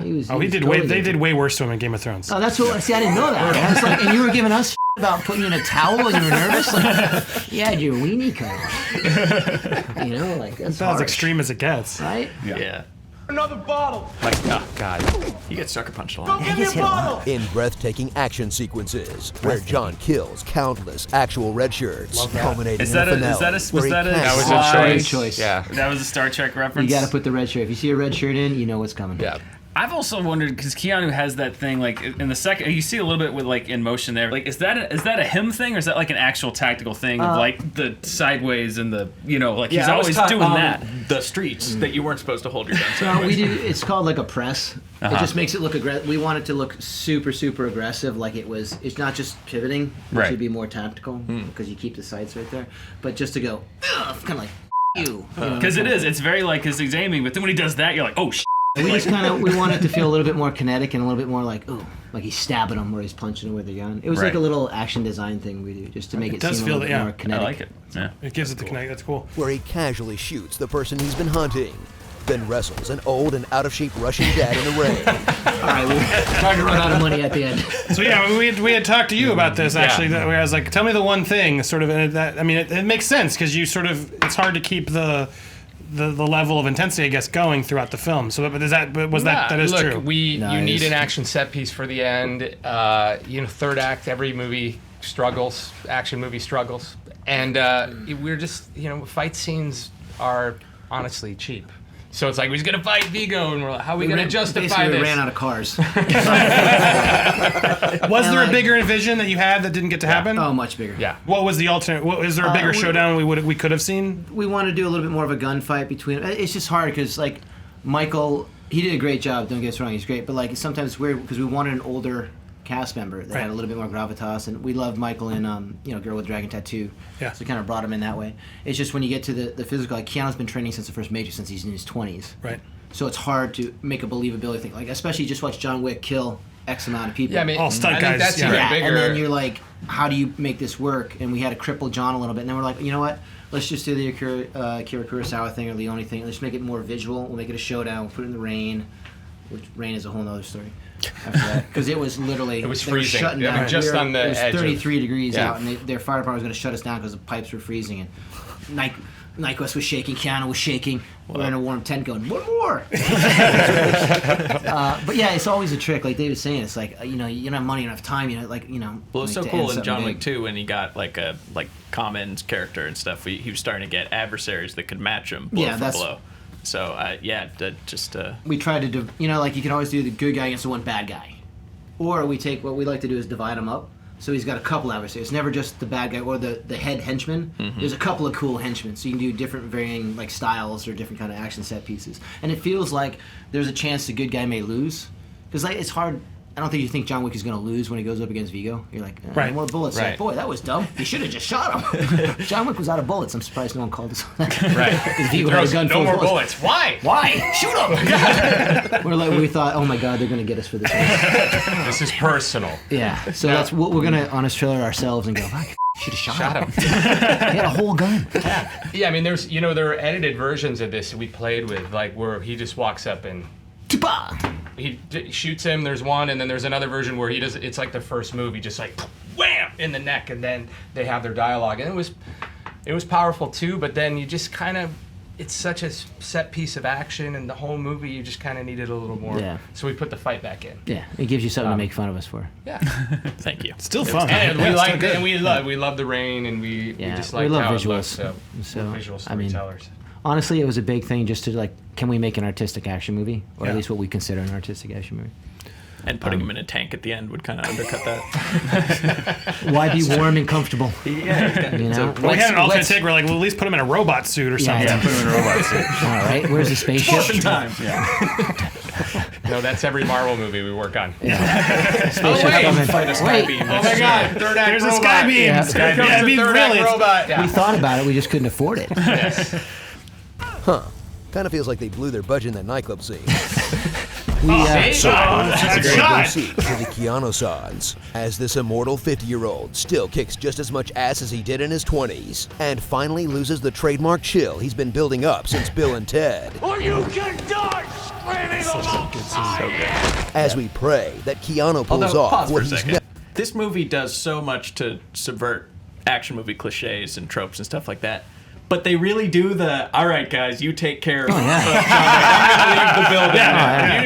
Speaker 4: He was.
Speaker 2: Oh,
Speaker 4: he
Speaker 2: he
Speaker 4: was
Speaker 2: did
Speaker 4: totally
Speaker 2: way. They
Speaker 4: game.
Speaker 2: did way worse to him in Game of Thrones.
Speaker 4: Oh, that's what. See, I didn't know that. I was like, and you were giving us about putting you in a towel and you were nervous. Like, you had your weenie cut off. That's
Speaker 2: That's
Speaker 4: harsh,
Speaker 2: as extreme as it gets.
Speaker 4: right?
Speaker 5: Yeah.
Speaker 8: Another bottle.
Speaker 3: Like, oh, God.
Speaker 5: He gets sucker punched a lot.
Speaker 4: He gets hit a lot.
Speaker 7: In breathtaking action sequences, where John kills countless actual red shirts, culminating
Speaker 6: Is that
Speaker 7: in
Speaker 6: a-
Speaker 7: a finale.
Speaker 6: is that a-
Speaker 7: where
Speaker 6: was
Speaker 7: he
Speaker 6: that a-
Speaker 3: That was
Speaker 7: casts
Speaker 3: a
Speaker 6: Why?
Speaker 3: choice.
Speaker 4: Choice.
Speaker 3: Yeah.
Speaker 6: That was a Star Trek reference.
Speaker 4: You got to put the red shirt. If you see a red shirt in, you know what's coming.
Speaker 3: Yeah.
Speaker 6: I've also wondered because Keanu has that thing like in the second you see a little bit with like in motion there. Like is that a him thing or is that like an actual tactical thing of like the sideways and the he's
Speaker 5: I was
Speaker 6: always
Speaker 5: taught
Speaker 6: doing
Speaker 5: on
Speaker 6: that.
Speaker 5: The streets that you weren't supposed to hold your gun.
Speaker 4: No, we do. It's called like a press. It just makes it look aggressive. We want it to look super, super aggressive. Like it was. It's not just pivoting. It
Speaker 6: Right.
Speaker 4: should be more tactical because you keep the sights right there. But just to go, kind of like you.
Speaker 6: Because it's very like because he's aiming, but then when he does that, you're like, oh shit.
Speaker 4: We just we want it to feel a little bit more kinetic and a little bit more like, ooh, like he's stabbing him or he's punching him with a gun. It was like
Speaker 6: Right.
Speaker 4: a little action design thing we do just to make it
Speaker 2: does
Speaker 4: seem
Speaker 2: feel
Speaker 4: a little
Speaker 2: that,
Speaker 4: bit more
Speaker 6: I
Speaker 4: kinetic.
Speaker 6: like it. Yeah.
Speaker 2: It gives it the connect. That's cool.
Speaker 7: where he casually shoots the person he's been hunting, then wrestles an old and out-of-shape Russian dad in the ring.
Speaker 4: All right, we're trying to run out of money at the end.
Speaker 2: So yeah, we had talked to you about this actually. Where I was like, tell me the one thing, sort of. And that I mean, it makes sense because you sort of. It's hard to keep the level of intensity, I guess, going throughout the film. So, but that is
Speaker 3: Look,
Speaker 2: true?
Speaker 3: you need an action set piece for the end. Third act, every movie struggles, action movie struggles, and we're just fight scenes are honestly cheap. So it's like we're gonna fight Vigo, and we're like, how are we gonna justify
Speaker 4: Basically,
Speaker 3: this?
Speaker 4: we ran out of cars.
Speaker 2: Was there a bigger vision that you had that didn't get to happen?
Speaker 4: Oh, much bigger.
Speaker 3: Yeah.
Speaker 2: What was the alternate? Is there a bigger showdown we could have seen?
Speaker 4: We want to do a little bit more of a gunfight between. It's just hard because like Michael, he did a great job. Don't get us wrong, he's great. But like sometimes it's weird because we wanted an older cast member that had a little bit more gravitas, and we love Michael in Girl with Dragon Tattoo.
Speaker 2: Yeah.
Speaker 4: So we kind of brought him in that way. It's just when you get to the physical, like Keanu's been training since the first Matrix, since he's in his 20s.
Speaker 2: Right.
Speaker 4: So it's hard to make a believability thing. Like especially just watch John Wick kill X amount of people.
Speaker 3: Yeah, I mean,
Speaker 2: All stunt
Speaker 3: I think
Speaker 2: guys,
Speaker 3: that's
Speaker 2: yeah.
Speaker 3: even
Speaker 4: Yeah,
Speaker 3: bigger.
Speaker 4: and then you're like, how do you make this work? And we had to cripple John a little bit. And then we're like, you know what? Let's just do the Akira Kurosawa thing or Leone thing. Let's make it more visual. We'll make it a showdown. We'll put it in the rain, which rain is a whole other story. After that, because it was literally
Speaker 3: It was
Speaker 4: they were
Speaker 3: freezing.
Speaker 4: shutting
Speaker 3: Yeah,
Speaker 4: down.
Speaker 3: just on the
Speaker 4: it was
Speaker 3: edge of-
Speaker 4: 33 degrees
Speaker 3: Yeah.
Speaker 4: out, and their fire department was going to shut us down because the pipes were freezing. And like Nyquist was shaking, Keanu was shaking. We're in a warm tent going, one more. But yeah, it's always a trick. Like Dave was saying, it's like you don't have money, you don't have time.
Speaker 5: Well, it's
Speaker 4: like,
Speaker 5: so
Speaker 4: to
Speaker 5: cool
Speaker 4: end
Speaker 5: in John
Speaker 4: something
Speaker 5: Wick 2 when he got like Common's character and stuff. He was starting to get adversaries that could match him blow for blow. So
Speaker 4: we tried to do, like you can always do the good guy against the one bad guy, or we take what we like to do is divide them up. So he's got a couple adversaries. It's never just the bad guy or the head henchman. Mm-hmm. There's a couple of cool henchmen, so you can do different varying like styles or different kind of action set pieces. And it feels like there's a chance the good guy may lose, because like it's hard. I don't think you think John Wick is going to lose when he goes up against Vigo. You're like,
Speaker 2: right.
Speaker 4: More bullets.
Speaker 3: Right.
Speaker 4: Like, boy, that was dumb. You should have just shot him. John Wick was out of bullets. I'm surprised no one called us on that.
Speaker 3: Right.
Speaker 4: Because Vigo had a gun full
Speaker 3: no
Speaker 4: of
Speaker 3: more bullets. Why?
Speaker 4: Shoot him! we thought, oh my God, they're going to get us for this.
Speaker 3: This is personal.
Speaker 4: Yeah. So that's what we're going to honest trailer ourselves and go, I should have shot him. He had a whole gun.
Speaker 3: Yeah, I mean, there are edited versions of this we played with, like where he just walks up and he shoots him. There's one, and then there's another version where he does. It's like the first move. He just like wham in the neck, and then they have their dialogue, and it was powerful too. But then you just kind of, it's such a set piece of action, and the whole movie you just kind of needed a little more.
Speaker 4: Yeah.
Speaker 3: So we put the fight back in.
Speaker 4: Yeah, it gives you something to make fun of us for.
Speaker 3: Yeah.
Speaker 5: Thank you.
Speaker 2: Still fun.
Speaker 3: And
Speaker 2: Yeah,
Speaker 3: we
Speaker 2: it's
Speaker 3: like
Speaker 2: still
Speaker 3: it,
Speaker 2: good.
Speaker 3: and we love the rain, and we just like
Speaker 4: love
Speaker 3: how
Speaker 4: visuals.
Speaker 3: it looks. So
Speaker 4: So,
Speaker 3: we're visual
Speaker 4: I mean,
Speaker 3: storytellers.
Speaker 4: honestly, it was a big thing just to like, can we make an artistic action movie, or at
Speaker 2: Yeah.
Speaker 4: least what we consider an artistic action movie?
Speaker 5: And putting him in a tank at the end would kind of undercut that.
Speaker 4: Why be warm and comfortable?
Speaker 5: Yeah.
Speaker 4: You know,
Speaker 2: Well, we had an alternate take. We're like, well, at least put him in a robot suit or something.
Speaker 4: Yeah,
Speaker 6: Put him in a robot suit.
Speaker 4: All right, where's the spaceship?
Speaker 5: Morphin' time.
Speaker 3: No, that's every Marvel movie we work on.
Speaker 4: Spaceship
Speaker 3: wait,
Speaker 4: coming.
Speaker 5: Fight a sky beam.
Speaker 3: Oh my God! Third act
Speaker 2: There's a
Speaker 3: robot.
Speaker 2: sky beam.
Speaker 4: Yeah.
Speaker 2: Sky
Speaker 3: Here comes
Speaker 2: beam. I
Speaker 3: the
Speaker 2: mean,
Speaker 3: third
Speaker 2: really,
Speaker 3: act robot.
Speaker 4: We thought about it, we just couldn't afford it.
Speaker 3: Yes.
Speaker 7: Kind of feels like they blew their budget in that nightclub scene.
Speaker 4: We,
Speaker 7: So,
Speaker 2: that's a good shot.
Speaker 7: proceed to the Keanu sides, as this immortal 50-year-old still kicks just as much ass as he did in his 20s, and finally loses the trademark chill he's been building up since Bill and Ted.
Speaker 9: Or you can die screaming
Speaker 7: As we pray that Keanu pulls
Speaker 5: Although,
Speaker 7: off
Speaker 5: pause for
Speaker 7: what
Speaker 5: a
Speaker 7: he's
Speaker 5: second. This movie does so much to subvert action movie cliches and tropes and stuff like that. But they really do all right, guys, you take care of John Wick. I'm going to leave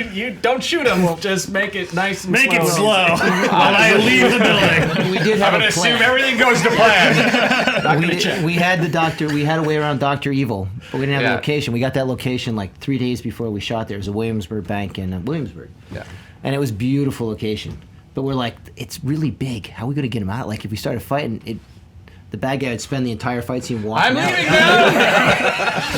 Speaker 5: the building. You don't shoot him. Just make it nice and
Speaker 2: Make
Speaker 5: slow.
Speaker 2: it slow while I leave the building.
Speaker 4: we did have
Speaker 3: I'm
Speaker 4: a
Speaker 3: gonna
Speaker 4: plan.
Speaker 3: assume everything goes to plan.
Speaker 4: We had the doctor. We had a way around Dr. Evil, but we didn't have
Speaker 3: Yeah.
Speaker 4: a location. We got that location like 3 days before we shot there. It was a Williamsburg bank in Williamsburg.
Speaker 3: Yeah.
Speaker 4: And it was a beautiful location. But we're like, it's really big. How are we going to get him out? Like, if we started fighting, the bad guy would spend the entire fight scene walking
Speaker 3: I'm
Speaker 4: out.
Speaker 3: leaving now.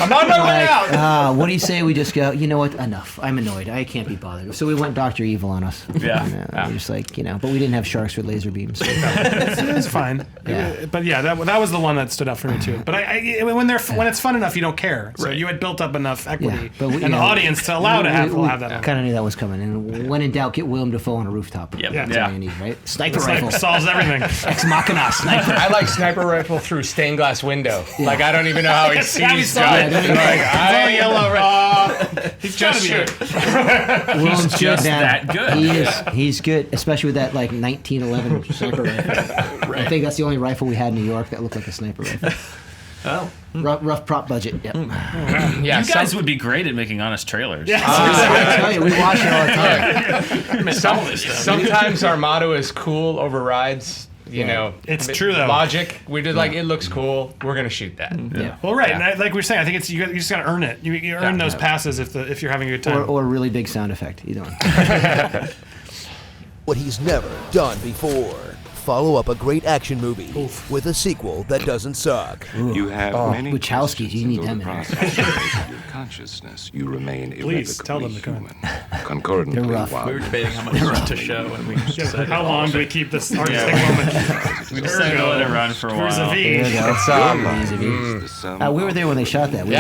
Speaker 3: I'm on my way out.
Speaker 4: What do you say we just go, you know what, enough. I'm annoyed. I can't be bothered. So we went Dr. Evil on us.
Speaker 6: Yeah.
Speaker 4: We're just like, but we didn't have sharks with laser beams.
Speaker 2: It's fine.
Speaker 4: Yeah.
Speaker 2: But yeah, that was the one that stood out for me too. But when it's fun enough, you don't care. So you had built up enough equity
Speaker 4: but
Speaker 2: and the audience to allow to have that.
Speaker 4: Kind of knew that was coming. And when in doubt, get Willem Dafoe on a rooftop.
Speaker 5: Yep.
Speaker 4: That's
Speaker 2: Yeah.
Speaker 4: all you need, right? Sniper
Speaker 2: It's like
Speaker 4: rifle.
Speaker 2: solves everything.
Speaker 4: Ex Machina sniper.
Speaker 3: I like sniper rifle through stained glass window. Like I don't even know how he sees.
Speaker 2: solid.
Speaker 3: Like,
Speaker 2: all yellow,
Speaker 3: he's just shoot.
Speaker 4: Willem's
Speaker 6: just
Speaker 4: man.
Speaker 6: that good.
Speaker 4: He's good, especially with that like 1911 sniper rifle. I think that's the only rifle we had in New York that looked like a sniper rifle.
Speaker 5: Oh.
Speaker 4: Rough prop budget. Yep.
Speaker 3: Yeah,
Speaker 6: You guys would be great at making honest trailers.
Speaker 4: I tell you, we watch it all the time.
Speaker 3: sometimes our motto is cool overrides.
Speaker 2: It's true though.
Speaker 3: Logic. We did like it looks cool. We're gonna shoot that.
Speaker 4: Yeah.
Speaker 2: Well, right,
Speaker 3: Yeah.
Speaker 2: and like we were saying, I think it's you just gotta earn it. You earn those passes if you're having a good time.
Speaker 4: Or a really big sound effect. Either one.
Speaker 7: What he's never done before. Follow up a great action movie with a sequel that doesn't suck.
Speaker 9: You have many
Speaker 4: Wachowski, you need
Speaker 9: questions
Speaker 4: them in
Speaker 9: until the
Speaker 4: there.
Speaker 9: process of your consciousness. You remain
Speaker 2: Please, tell them to come in.
Speaker 9: human. Concordantly,
Speaker 4: They're rough.
Speaker 9: while
Speaker 5: We were debating how much to run to show, and we decided
Speaker 2: How long do we keep this artistic moment?
Speaker 6: We decided to let it run for a while.
Speaker 2: Here's a V.
Speaker 4: There you go.
Speaker 3: It's
Speaker 9: is the sum
Speaker 4: We were there when they shot that. We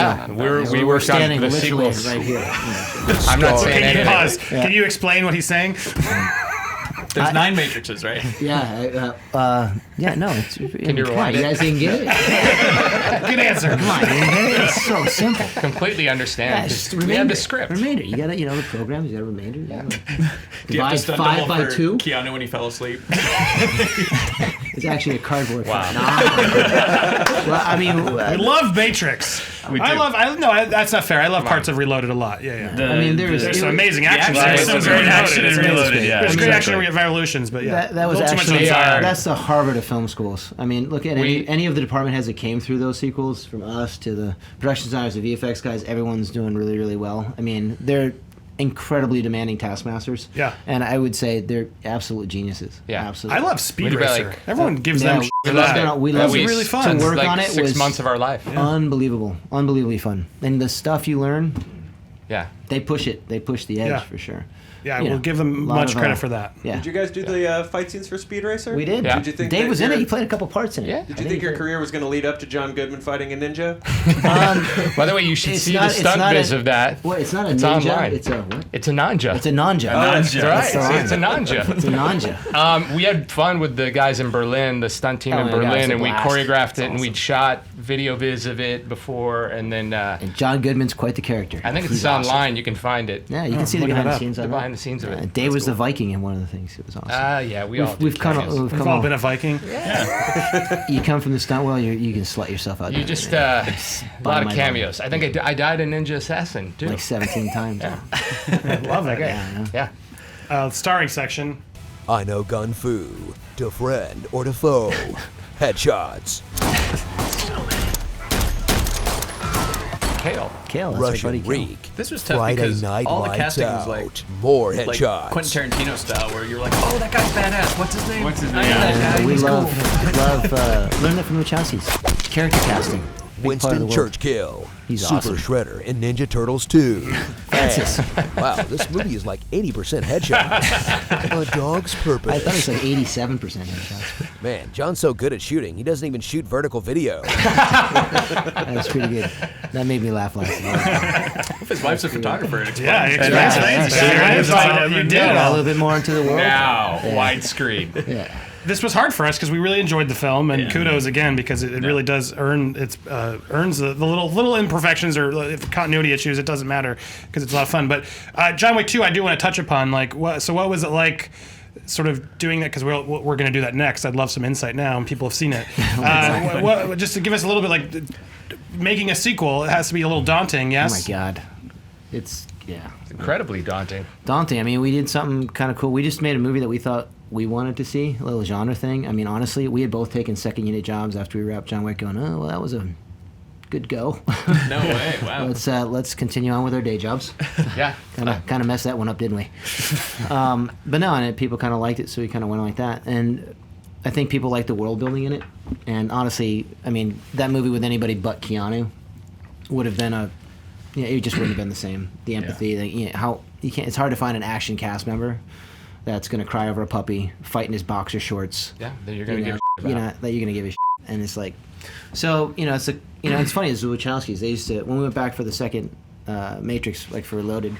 Speaker 3: we
Speaker 4: were
Speaker 3: worked on
Speaker 4: standing
Speaker 3: the
Speaker 4: literally
Speaker 3: sequels.
Speaker 4: right here.
Speaker 3: I'm not saying
Speaker 2: Can you
Speaker 3: anything.
Speaker 2: pause? Can you explain what he's saying?
Speaker 5: There's 9 matrices, right?
Speaker 4: Yeah. No. It's,
Speaker 3: Can you
Speaker 4: come on,
Speaker 3: rewind
Speaker 4: you
Speaker 3: it?
Speaker 4: guys didn't get it.
Speaker 2: Good answer.
Speaker 4: Come on, you didn't get it. It's so simple.
Speaker 3: Completely understand.
Speaker 4: Yeah,
Speaker 3: 'cause
Speaker 4: just
Speaker 3: we have the script.
Speaker 4: Remainder. You gotta, the programs. You got a remainder. You gotta
Speaker 5: Do you have
Speaker 4: divide
Speaker 5: to stunt
Speaker 4: 5
Speaker 5: double
Speaker 4: by
Speaker 5: for
Speaker 4: 2.
Speaker 5: Keanu when he fell asleep?
Speaker 4: It's actually a cardboard
Speaker 3: Wow.
Speaker 4: fight. Well, I mean,
Speaker 2: I love Matrix. That's not fair. I love parts of Reloaded a lot. Yeah. There's some amazing action
Speaker 6: There's
Speaker 2: scenes.
Speaker 6: some great action in Reloaded. Yeah,
Speaker 2: There's great action in Revolutions, but yeah.
Speaker 4: That was
Speaker 2: A little too
Speaker 4: actually
Speaker 2: much on fire.
Speaker 4: that's the Harvard of film schools. I mean, look at any of the department heads that came through those sequels, from us to the production designers, the VFX guys. Everyone's doing really, really well. I mean, they're incredibly demanding taskmasters.
Speaker 2: Yeah.
Speaker 4: And I would say they're absolute geniuses.
Speaker 3: Yeah.
Speaker 4: Absolutely.
Speaker 2: I love Speed
Speaker 3: We'd be
Speaker 2: Racer.
Speaker 3: like-
Speaker 2: Everyone gives
Speaker 4: Yeah,
Speaker 2: them
Speaker 4: we
Speaker 2: for
Speaker 4: loved
Speaker 2: that.
Speaker 4: it. We
Speaker 2: That
Speaker 4: loved
Speaker 2: was
Speaker 4: it.
Speaker 2: really fun.
Speaker 4: To work
Speaker 3: like
Speaker 4: on it
Speaker 3: 6
Speaker 4: was
Speaker 3: months of our life.
Speaker 4: unbelievable, unbelievably fun. And the stuff you learn,
Speaker 3: Yeah.
Speaker 4: they push it. They push the edge
Speaker 2: Yeah.
Speaker 4: for sure.
Speaker 2: Yeah,
Speaker 4: You
Speaker 2: we'll
Speaker 4: know,
Speaker 2: give them
Speaker 4: lot
Speaker 2: much
Speaker 4: of,
Speaker 2: credit for that.
Speaker 4: Yeah.
Speaker 8: Did you guys do the fight scenes for Speed Racer?
Speaker 4: We did.
Speaker 3: Yeah.
Speaker 8: Did you think
Speaker 4: Dave
Speaker 8: that
Speaker 4: was in it.
Speaker 8: your-
Speaker 4: He played a couple parts in it.
Speaker 3: Yeah.
Speaker 8: Did you think your career was going to lead up to John Goodman fighting a ninja?
Speaker 3: By the way, you should
Speaker 4: It's
Speaker 3: see
Speaker 4: not-
Speaker 3: the
Speaker 4: it's
Speaker 3: stunt
Speaker 4: not
Speaker 3: viz
Speaker 4: a-
Speaker 3: of that.
Speaker 4: What? It's not a
Speaker 3: It's
Speaker 4: ninja.
Speaker 3: online.
Speaker 4: It's a what?
Speaker 3: It's a nanja.
Speaker 4: It's a nanja.
Speaker 3: That's
Speaker 6: Nanja.
Speaker 3: right.
Speaker 4: That's the
Speaker 3: See,
Speaker 4: line.
Speaker 3: it's a nanja.
Speaker 4: It's a nanja.
Speaker 3: We had fun with the guys in Berlin, the stunt team
Speaker 4: Oh
Speaker 3: in
Speaker 4: my God, it's
Speaker 3: Berlin,
Speaker 4: a
Speaker 3: and we
Speaker 4: blast.
Speaker 3: choreographed
Speaker 4: It's
Speaker 3: it, and
Speaker 4: awesome.
Speaker 3: we'd shot video viz of it before, and then
Speaker 4: And John Goodman's quite the character.
Speaker 3: I think it's
Speaker 4: He's awesome.
Speaker 3: online. You can find it.
Speaker 4: Yeah, you can see the
Speaker 2: look it
Speaker 4: behind the
Speaker 2: up.
Speaker 4: scenes
Speaker 3: The
Speaker 4: on
Speaker 3: behind
Speaker 4: that.
Speaker 3: the scenes of it.
Speaker 4: Dave was the Viking in one of the things. It was awesome.
Speaker 3: Yeah, we all
Speaker 4: We've
Speaker 3: did
Speaker 4: come.
Speaker 3: cameos.
Speaker 4: We've
Speaker 2: We've
Speaker 4: come.
Speaker 2: all been a Viking.
Speaker 4: You come from the stunt world, you can slut yourself out.
Speaker 3: You
Speaker 4: there,
Speaker 3: just
Speaker 4: man.
Speaker 3: a lot of
Speaker 4: my
Speaker 3: cameos. I think I died a Ninja Assassin too.
Speaker 4: like 17 times.
Speaker 2: Love that guy.
Speaker 4: Yeah, I know.
Speaker 3: Yeah.
Speaker 2: Starring section.
Speaker 7: I know gun fu. To friend or to foe. Headshots.
Speaker 3: Kale.
Speaker 4: Kale, that's
Speaker 7: Russian
Speaker 4: our buddy Kale.
Speaker 7: Reek.
Speaker 5: This was tough
Speaker 7: Friday
Speaker 5: because
Speaker 7: night
Speaker 5: all the
Speaker 7: lights
Speaker 5: casting
Speaker 7: out.
Speaker 5: was
Speaker 7: More
Speaker 5: like
Speaker 7: headshots.
Speaker 5: Quentin Tarantino style, where you're like, oh, that guy's badass. What's his name?
Speaker 6: What's his
Speaker 5: I know
Speaker 6: name?
Speaker 5: that guy.
Speaker 4: We
Speaker 5: He's
Speaker 4: love
Speaker 5: cool.
Speaker 4: learn that from the Wachowskis. Character casting. Big part of the
Speaker 7: Winston
Speaker 4: world.
Speaker 7: Churchill.
Speaker 4: He's
Speaker 7: Super
Speaker 4: awesome.
Speaker 7: Shredder in Ninja Turtles 2.
Speaker 4: Francis.
Speaker 7: Wow, this movie is like 80% headshots. A dog's purpose.
Speaker 4: I thought it was like 87% headshots.
Speaker 7: Man, John's so good at shooting, he doesn't even shoot vertical video.
Speaker 4: That's pretty good. That made me laugh last night.
Speaker 5: His wife's a photographer. It
Speaker 2: Yeah,
Speaker 5: explains.
Speaker 2: you did.
Speaker 4: A little bit more into the world.
Speaker 3: Now widescreen.
Speaker 4: Yeah.
Speaker 2: This was hard for us because we really enjoyed the film, and kudos again because it really does earns the little imperfections or continuity issues. It doesn't matter because it's a lot of fun. But John Wick 2, I do want to touch upon. Like, what was it like? Sort of doing that because we're going to do that next. I'd love some insight now, and people have seen it. Just to give us a little bit, like making a sequel, it has to be a little daunting. Yes.
Speaker 4: Oh my God. It's
Speaker 3: Incredibly daunting.
Speaker 4: daunting. I mean, we did something kind of cool. We just made a movie that we thought we wanted to see, a little genre thing. I mean, honestly, we had both taken second unit jobs after we wrapped John Wick, going, oh, well, that was a good go.
Speaker 5: No way. Wow.
Speaker 4: Let's continue on with our day jobs.
Speaker 3: Yeah.
Speaker 4: Kind of messed that one up, didn't we? But no, and people kind of liked it, so we kind of went like that. And I think people liked the world building in it. And honestly, I mean, that movie with anybody but Keanu would have been it just wouldn't have been the same. The empathy, how you can't. It's hard to find an action cast member that's going to cry over a puppy, fight in his boxer shorts.
Speaker 3: Yeah. That you're gonna give. A shit about.
Speaker 4: That you're going to give a shit. And it's like, so it's funny. It's the Wachowskis. They used to, when we went back for the second Matrix, like for Reloaded,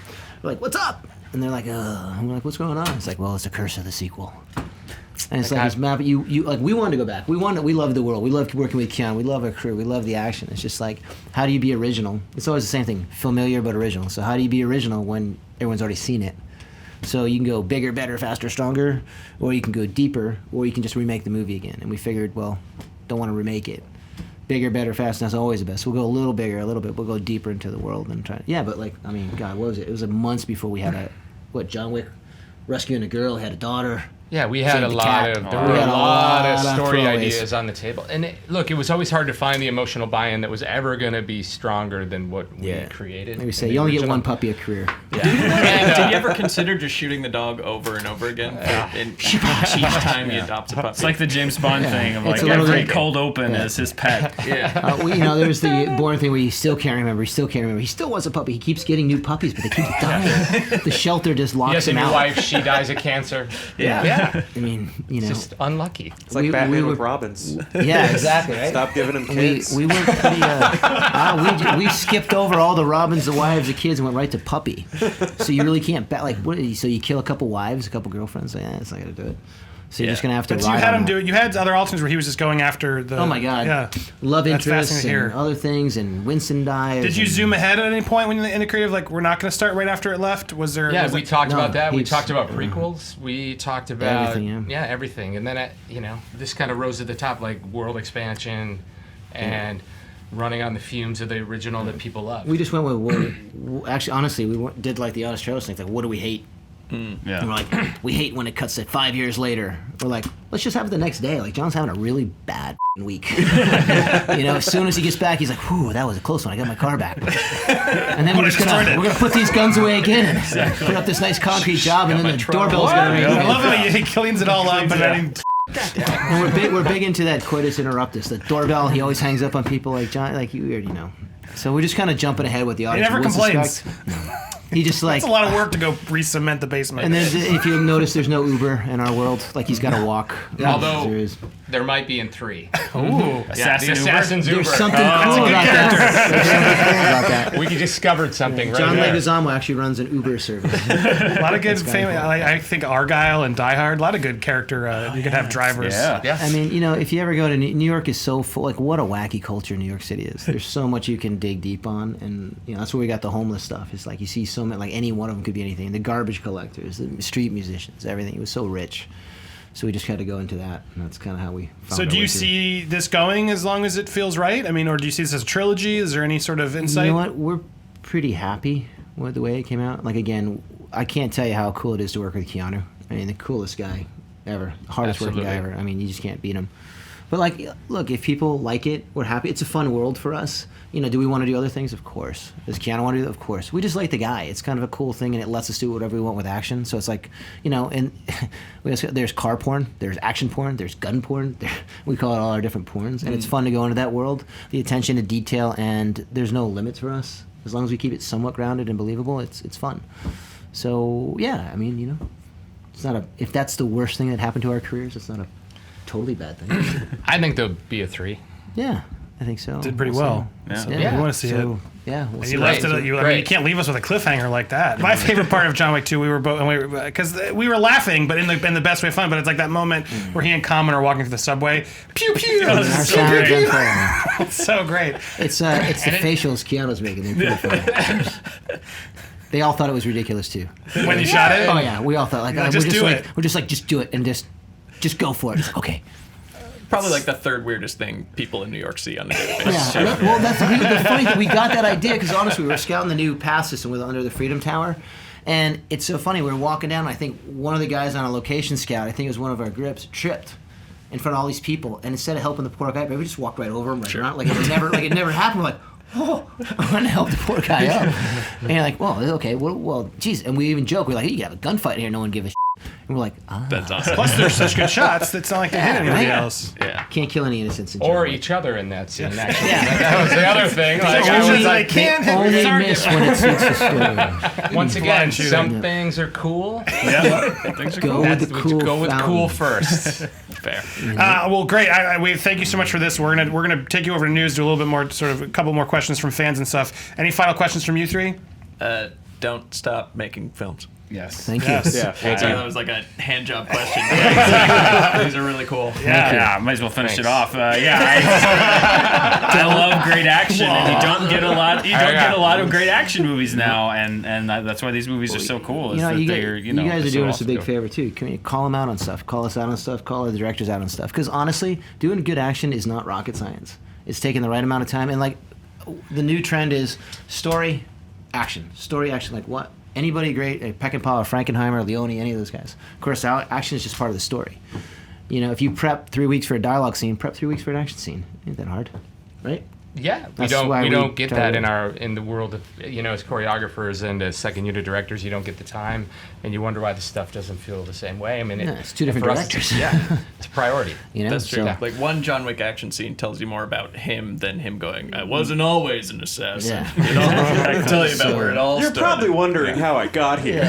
Speaker 4: we're like, what's up? And they're like, and we're like, what's going on? It's like, well, it's a curse of the sequel. And it's like this map. You like, we wanted to go back. We love the world. We love working with Keanu. We love our crew. We love the action. It's just like, how do you be original? It's always the same thing, familiar but original. So how do you be original when everyone's already seen it? So you can go bigger, better, faster, stronger, or you can go deeper, or you can just remake the movie again. And we figured, well, don't want to remake it. Bigger, better, faster, that's always the best. We'll go a little bigger, a little bit. We'll go deeper into the world and try. Yeah, but like, I mean, God, what was it? It was months before we had John Wick rescuing a girl, had a daughter.
Speaker 3: Yeah, we had
Speaker 4: Saved the cat.
Speaker 3: there were a lot of story
Speaker 4: throwaways.
Speaker 3: ideas on the table. And it was always hard to find the emotional buy-in that was ever going to be stronger than what we created.
Speaker 4: Like we say,
Speaker 3: in the
Speaker 4: you only get
Speaker 3: original.
Speaker 4: one puppy a career.
Speaker 5: Did you ever consider just shooting the dog over and over again? And each time he adopts a puppy.
Speaker 6: It's like the James Bond thing of
Speaker 4: It's
Speaker 6: like
Speaker 4: a little
Speaker 6: every
Speaker 4: bit-
Speaker 6: cold open is his pet.
Speaker 4: There's the boring thing where you still can't remember. He still wants a puppy. He keeps getting new puppies, but they keep dying. The shelter just locks
Speaker 3: Yes,
Speaker 4: him
Speaker 3: and your
Speaker 4: out.
Speaker 3: wife, she dies of cancer.
Speaker 4: Yeah. I mean,
Speaker 3: It's just unlucky.
Speaker 8: It's like Batman with Robins.
Speaker 4: Yeah, exactly. Right?
Speaker 8: Stop giving him kids.
Speaker 4: We were pretty. We skipped over all the Robins, the wives, the kids, and went right to puppy. So you really can't bet. Like, so you kill a couple wives, a couple girlfriends. Like, that's not gonna do it. So you're just gonna have to.
Speaker 2: But
Speaker 4: ride
Speaker 2: you had
Speaker 4: on
Speaker 2: him
Speaker 4: that.
Speaker 2: do it. You had other alternates where he was just going after the.
Speaker 4: Oh my God!
Speaker 2: Yeah,
Speaker 4: Love
Speaker 2: That's
Speaker 4: interests
Speaker 2: fascinating to
Speaker 4: and
Speaker 2: hear.
Speaker 4: other things, and Winston dies.
Speaker 2: Did you zoom ahead at any point when in the creative? Like, we're not going to start right after it left. Was there?
Speaker 3: Yeah,
Speaker 2: was
Speaker 3: we
Speaker 2: it-
Speaker 3: talked
Speaker 4: No,
Speaker 3: about that. We
Speaker 4: he's-
Speaker 3: talked about prequels. We talked about
Speaker 4: Everything, yeah.
Speaker 3: everything. And then this kind of rose to the top, like world expansion, and running on the fumes of the original that people love.
Speaker 4: We just went with actually, honestly, did like the honest trailers thing. Like, what do we hate?
Speaker 6: Yeah.
Speaker 4: And we're like, we hate when it cuts to 5 years later. We're like, let's just have it the next day. Like, John's having a really bad week. As soon as he gets back, he's like, whew, that was a close one. I got my car back. And then we're gonna put these guns away again and put up this nice concrete job, and then the doorbell's gonna ring.
Speaker 2: I love how he cleans it all up, and then
Speaker 4: And we're big into that coitus interruptus. The doorbell, he always hangs up on people like John, like you already know. So we're just kind of jumping ahead with the
Speaker 2: he
Speaker 4: audience.
Speaker 2: never
Speaker 4: Wouldn't
Speaker 2: complains.
Speaker 4: suspect. He just like.
Speaker 2: It's a lot of work to go re-cement the basement.
Speaker 4: And then if you notice, there's no Uber in our world. Like, he's got to walk.
Speaker 3: Although
Speaker 4: There is.
Speaker 3: there might be in 3.
Speaker 2: Ooh,
Speaker 3: Yeah, the Assassin's Uber.
Speaker 4: There's something cool about that. There's something cool about that.
Speaker 3: We discovered something right
Speaker 4: John
Speaker 3: there.
Speaker 4: Leguizamo actually runs an Uber service.
Speaker 2: a lot of good
Speaker 4: kinda
Speaker 2: family.
Speaker 4: cool.
Speaker 2: I think Argyle and Die Hard. A lot of good character. You could have drivers.
Speaker 6: Yeah.
Speaker 3: Yes.
Speaker 4: I mean, if you ever go to New York, is so full. Like, what a wacky culture New York City is. There's so much you can dig deep on, and that's where we got the homeless stuff. It's like you see so many. Like, any one of them could be anything. The garbage collectors, the street musicians, everything. It was so rich. So we just had to go into that, and that's kind of how we found
Speaker 2: So
Speaker 4: our
Speaker 2: do
Speaker 4: way
Speaker 2: you
Speaker 4: through.
Speaker 2: see this going as long as it feels right? I mean, or do you see this as a trilogy? Is there any sort of insight?
Speaker 4: You know what? We're pretty happy with the way it came out. Like, again, I can't tell you how cool it is to work with Keanu. I mean, the coolest guy ever. Hardest working guy
Speaker 3: Absolutely.
Speaker 4: ever. I mean, you just can't beat him. But, like, look, if people like it, we're happy. It's a fun world for us. Do we want to do other things? Of course. Does Keanu want to do that? Of course. We just like the guy. It's kind of a cool thing, and it lets us do whatever we want with action. So it's like, and there's car porn, there's action porn, there's gun porn. We call it all our different porns, and it's fun to go into that world. The attention to detail, and there's no limits for us. As long as we keep it somewhat grounded and believable, it's fun. So, yeah, I mean, it's not if that's the worst thing that happened to our careers, it's not a totally bad thing.
Speaker 3: I think there'll be a 3.
Speaker 4: Yeah, I think so.
Speaker 2: Did pretty
Speaker 4: We'll
Speaker 2: well.
Speaker 6: Yeah.
Speaker 4: see.
Speaker 2: We want to see it.
Speaker 4: Yeah, we'll
Speaker 2: And
Speaker 4: see.
Speaker 2: you left it.
Speaker 3: Great.
Speaker 2: You
Speaker 3: Great.
Speaker 2: can't leave us with a cliffhanger like that. My favorite part of John Wick 2, we were both because we were laughing, but in the best way fun. But it's like that moment where he and Common are walking through the subway. Pew pew.
Speaker 4: Our
Speaker 2: It's so
Speaker 4: sound
Speaker 2: great.
Speaker 4: gun fire.
Speaker 2: It's so great.
Speaker 4: It's the facials Keanu's making. They're pretty funny. They all thought it was ridiculous too.
Speaker 2: When you shot it.
Speaker 4: Oh yeah, we all thought like
Speaker 2: Just
Speaker 4: we're just
Speaker 2: do
Speaker 4: like
Speaker 2: it.
Speaker 4: we're just like just do it and just go for it. It's like, okay.
Speaker 5: Probably like the third weirdest thing people in New York see on the daily basis.
Speaker 4: Yeah. Well, that's the funny thing. We got that idea because honestly, we were scouting the new pass system with under the Freedom Tower, and it's so funny. We were walking down. And I think one of the guys on a location scout, I think it was one of our grips, tripped in front of all these people, and instead of helping the poor guy, we just walked right over him, right around, like it never happened. We're like, oh, I want to help the poor guy up. And you're like, well, okay, well, geez. And we even joke, we're like, hey, you can have a gunfight here, no one give a shit. And we're like,
Speaker 5: That's awesome.
Speaker 2: Plus, they're such good shots. It's not like they hit anybody
Speaker 4: right?
Speaker 2: else.
Speaker 5: Yeah.
Speaker 4: can't kill any innocents in John
Speaker 3: Or
Speaker 4: Wick.
Speaker 3: each other in that scene, actually.
Speaker 4: Yeah.
Speaker 3: That was the other thing. Like, I
Speaker 2: Only
Speaker 3: was like,
Speaker 2: they can't hit
Speaker 4: Only
Speaker 2: the target.
Speaker 4: miss when it suits the story.
Speaker 3: once again,
Speaker 2: Blind shooting.
Speaker 3: some things are cool.
Speaker 5: Yeah. Things are
Speaker 4: Go
Speaker 5: cool.
Speaker 4: with the cool.
Speaker 3: Go with cool
Speaker 4: fountain.
Speaker 3: first.
Speaker 5: Fair.
Speaker 2: Well, great. We thank you so much for this. We're gonna take you over to news, do a little bit more, sort of a couple more questions from fans and stuff. Any final questions from you three?
Speaker 5: Don't stop making films.
Speaker 6: Yes.
Speaker 4: Thank you.
Speaker 2: Yes.
Speaker 8: Yeah.
Speaker 5: That was like a hand job question. Yeah, these are really cool.
Speaker 6: Yeah, might as well finish it off. I love great action, and you don't get a lot. You don't get a lot of great action movies now, and that's why these movies are so cool. Is that they're,
Speaker 4: you guys are
Speaker 6: so
Speaker 4: doing us a
Speaker 6: awesome.
Speaker 4: big favor too. Can you call them out on stuff? Call us out on stuff. Call the directors out on stuff. Because honestly, doing good action is not rocket science. It's taking the right amount of time. And like, the new trend is story, action. Story, action. Like what? Anybody great? Peckinpah, Frankenheimer, Leone, any of those guys. Of course, action is just part of the story. You know, if you prep 3 weeks for a dialogue scene, prep 3 weeks for an action scene. Ain't that hard, right?
Speaker 3: Yeah, we
Speaker 4: That's why we
Speaker 3: don't get
Speaker 4: try
Speaker 3: that
Speaker 4: to-
Speaker 3: in the world of, as choreographers and as second unit directors, you don't get the time, and you wonder why the stuff doesn't feel the same way. I mean,
Speaker 4: Yeah, it's two different
Speaker 3: for us,
Speaker 4: directors.
Speaker 3: it's a priority.
Speaker 4: You know,
Speaker 5: That's true.
Speaker 4: So,
Speaker 5: Like one John Wick action scene tells you more about him than him going, I wasn't always an assassin.
Speaker 4: Yeah.
Speaker 5: You know? I can tell you about
Speaker 4: So-
Speaker 5: where it all
Speaker 8: You're
Speaker 5: started.
Speaker 8: probably wondering how I got here.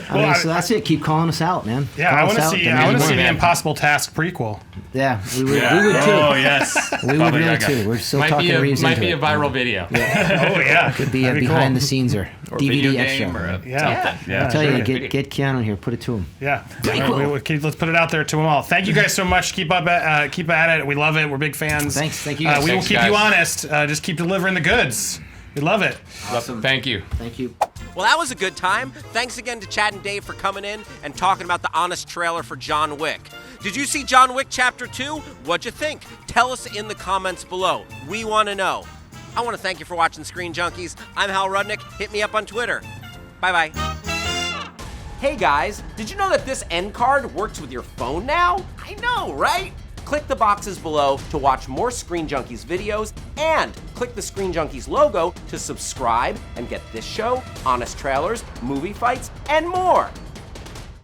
Speaker 4: I mean, so that's it. Keep calling us out, man.
Speaker 2: Yeah,
Speaker 4: Call
Speaker 2: I
Speaker 4: us
Speaker 2: want to
Speaker 4: out,
Speaker 2: see.
Speaker 4: demand
Speaker 2: I want to
Speaker 4: more.
Speaker 2: see the Impossible Task prequel.
Speaker 4: Yeah, we would too.
Speaker 6: Oh yes.
Speaker 4: We would
Speaker 6: Baba
Speaker 4: really
Speaker 6: Yaga.
Speaker 4: too. We're still
Speaker 3: Might
Speaker 4: talking
Speaker 3: be
Speaker 4: Reeves
Speaker 3: might
Speaker 4: into
Speaker 3: be
Speaker 4: it.
Speaker 3: a viral video.
Speaker 2: Oh yeah,
Speaker 4: Could be a
Speaker 2: That'd
Speaker 4: behind
Speaker 2: cool.
Speaker 4: the scenes or
Speaker 5: video
Speaker 4: DVD
Speaker 5: game
Speaker 4: extra.
Speaker 5: or a
Speaker 2: Yeah.
Speaker 5: something.
Speaker 6: Yeah.
Speaker 4: I tell you,
Speaker 3: Sure.
Speaker 4: get Keanu here, put it to him.
Speaker 2: Yeah.
Speaker 4: Pretty
Speaker 2: All right,
Speaker 4: cool.
Speaker 2: let's put it out there to them all. Thank you guys so much. Keep at it. We love it. We're big fans.
Speaker 4: Thanks. Thank you.
Speaker 2: We will
Speaker 3: Thanks,
Speaker 2: keep you
Speaker 3: guys.
Speaker 2: honest. Just keep delivering the goods. We love it.
Speaker 3: Awesome. Thank you.
Speaker 4: Thank you.
Speaker 1: Well, that was a good time. Thanks again to Chad and Dave for coming in and talking about the honest trailer for John Wick. Did you see John Wick Chapter 2? What'd you think? Tell us in the comments below. We want to know. I want to thank you for watching Screen Junkies. I'm Hal Rudnick. Hit me up on Twitter. Bye-bye. Hey guys, did you know that this end card works with your phone now? I know, right? Click the boxes below to watch more Screen Junkies videos, and click the Screen Junkies logo to subscribe and get this show, honest trailers, movie fights, and more.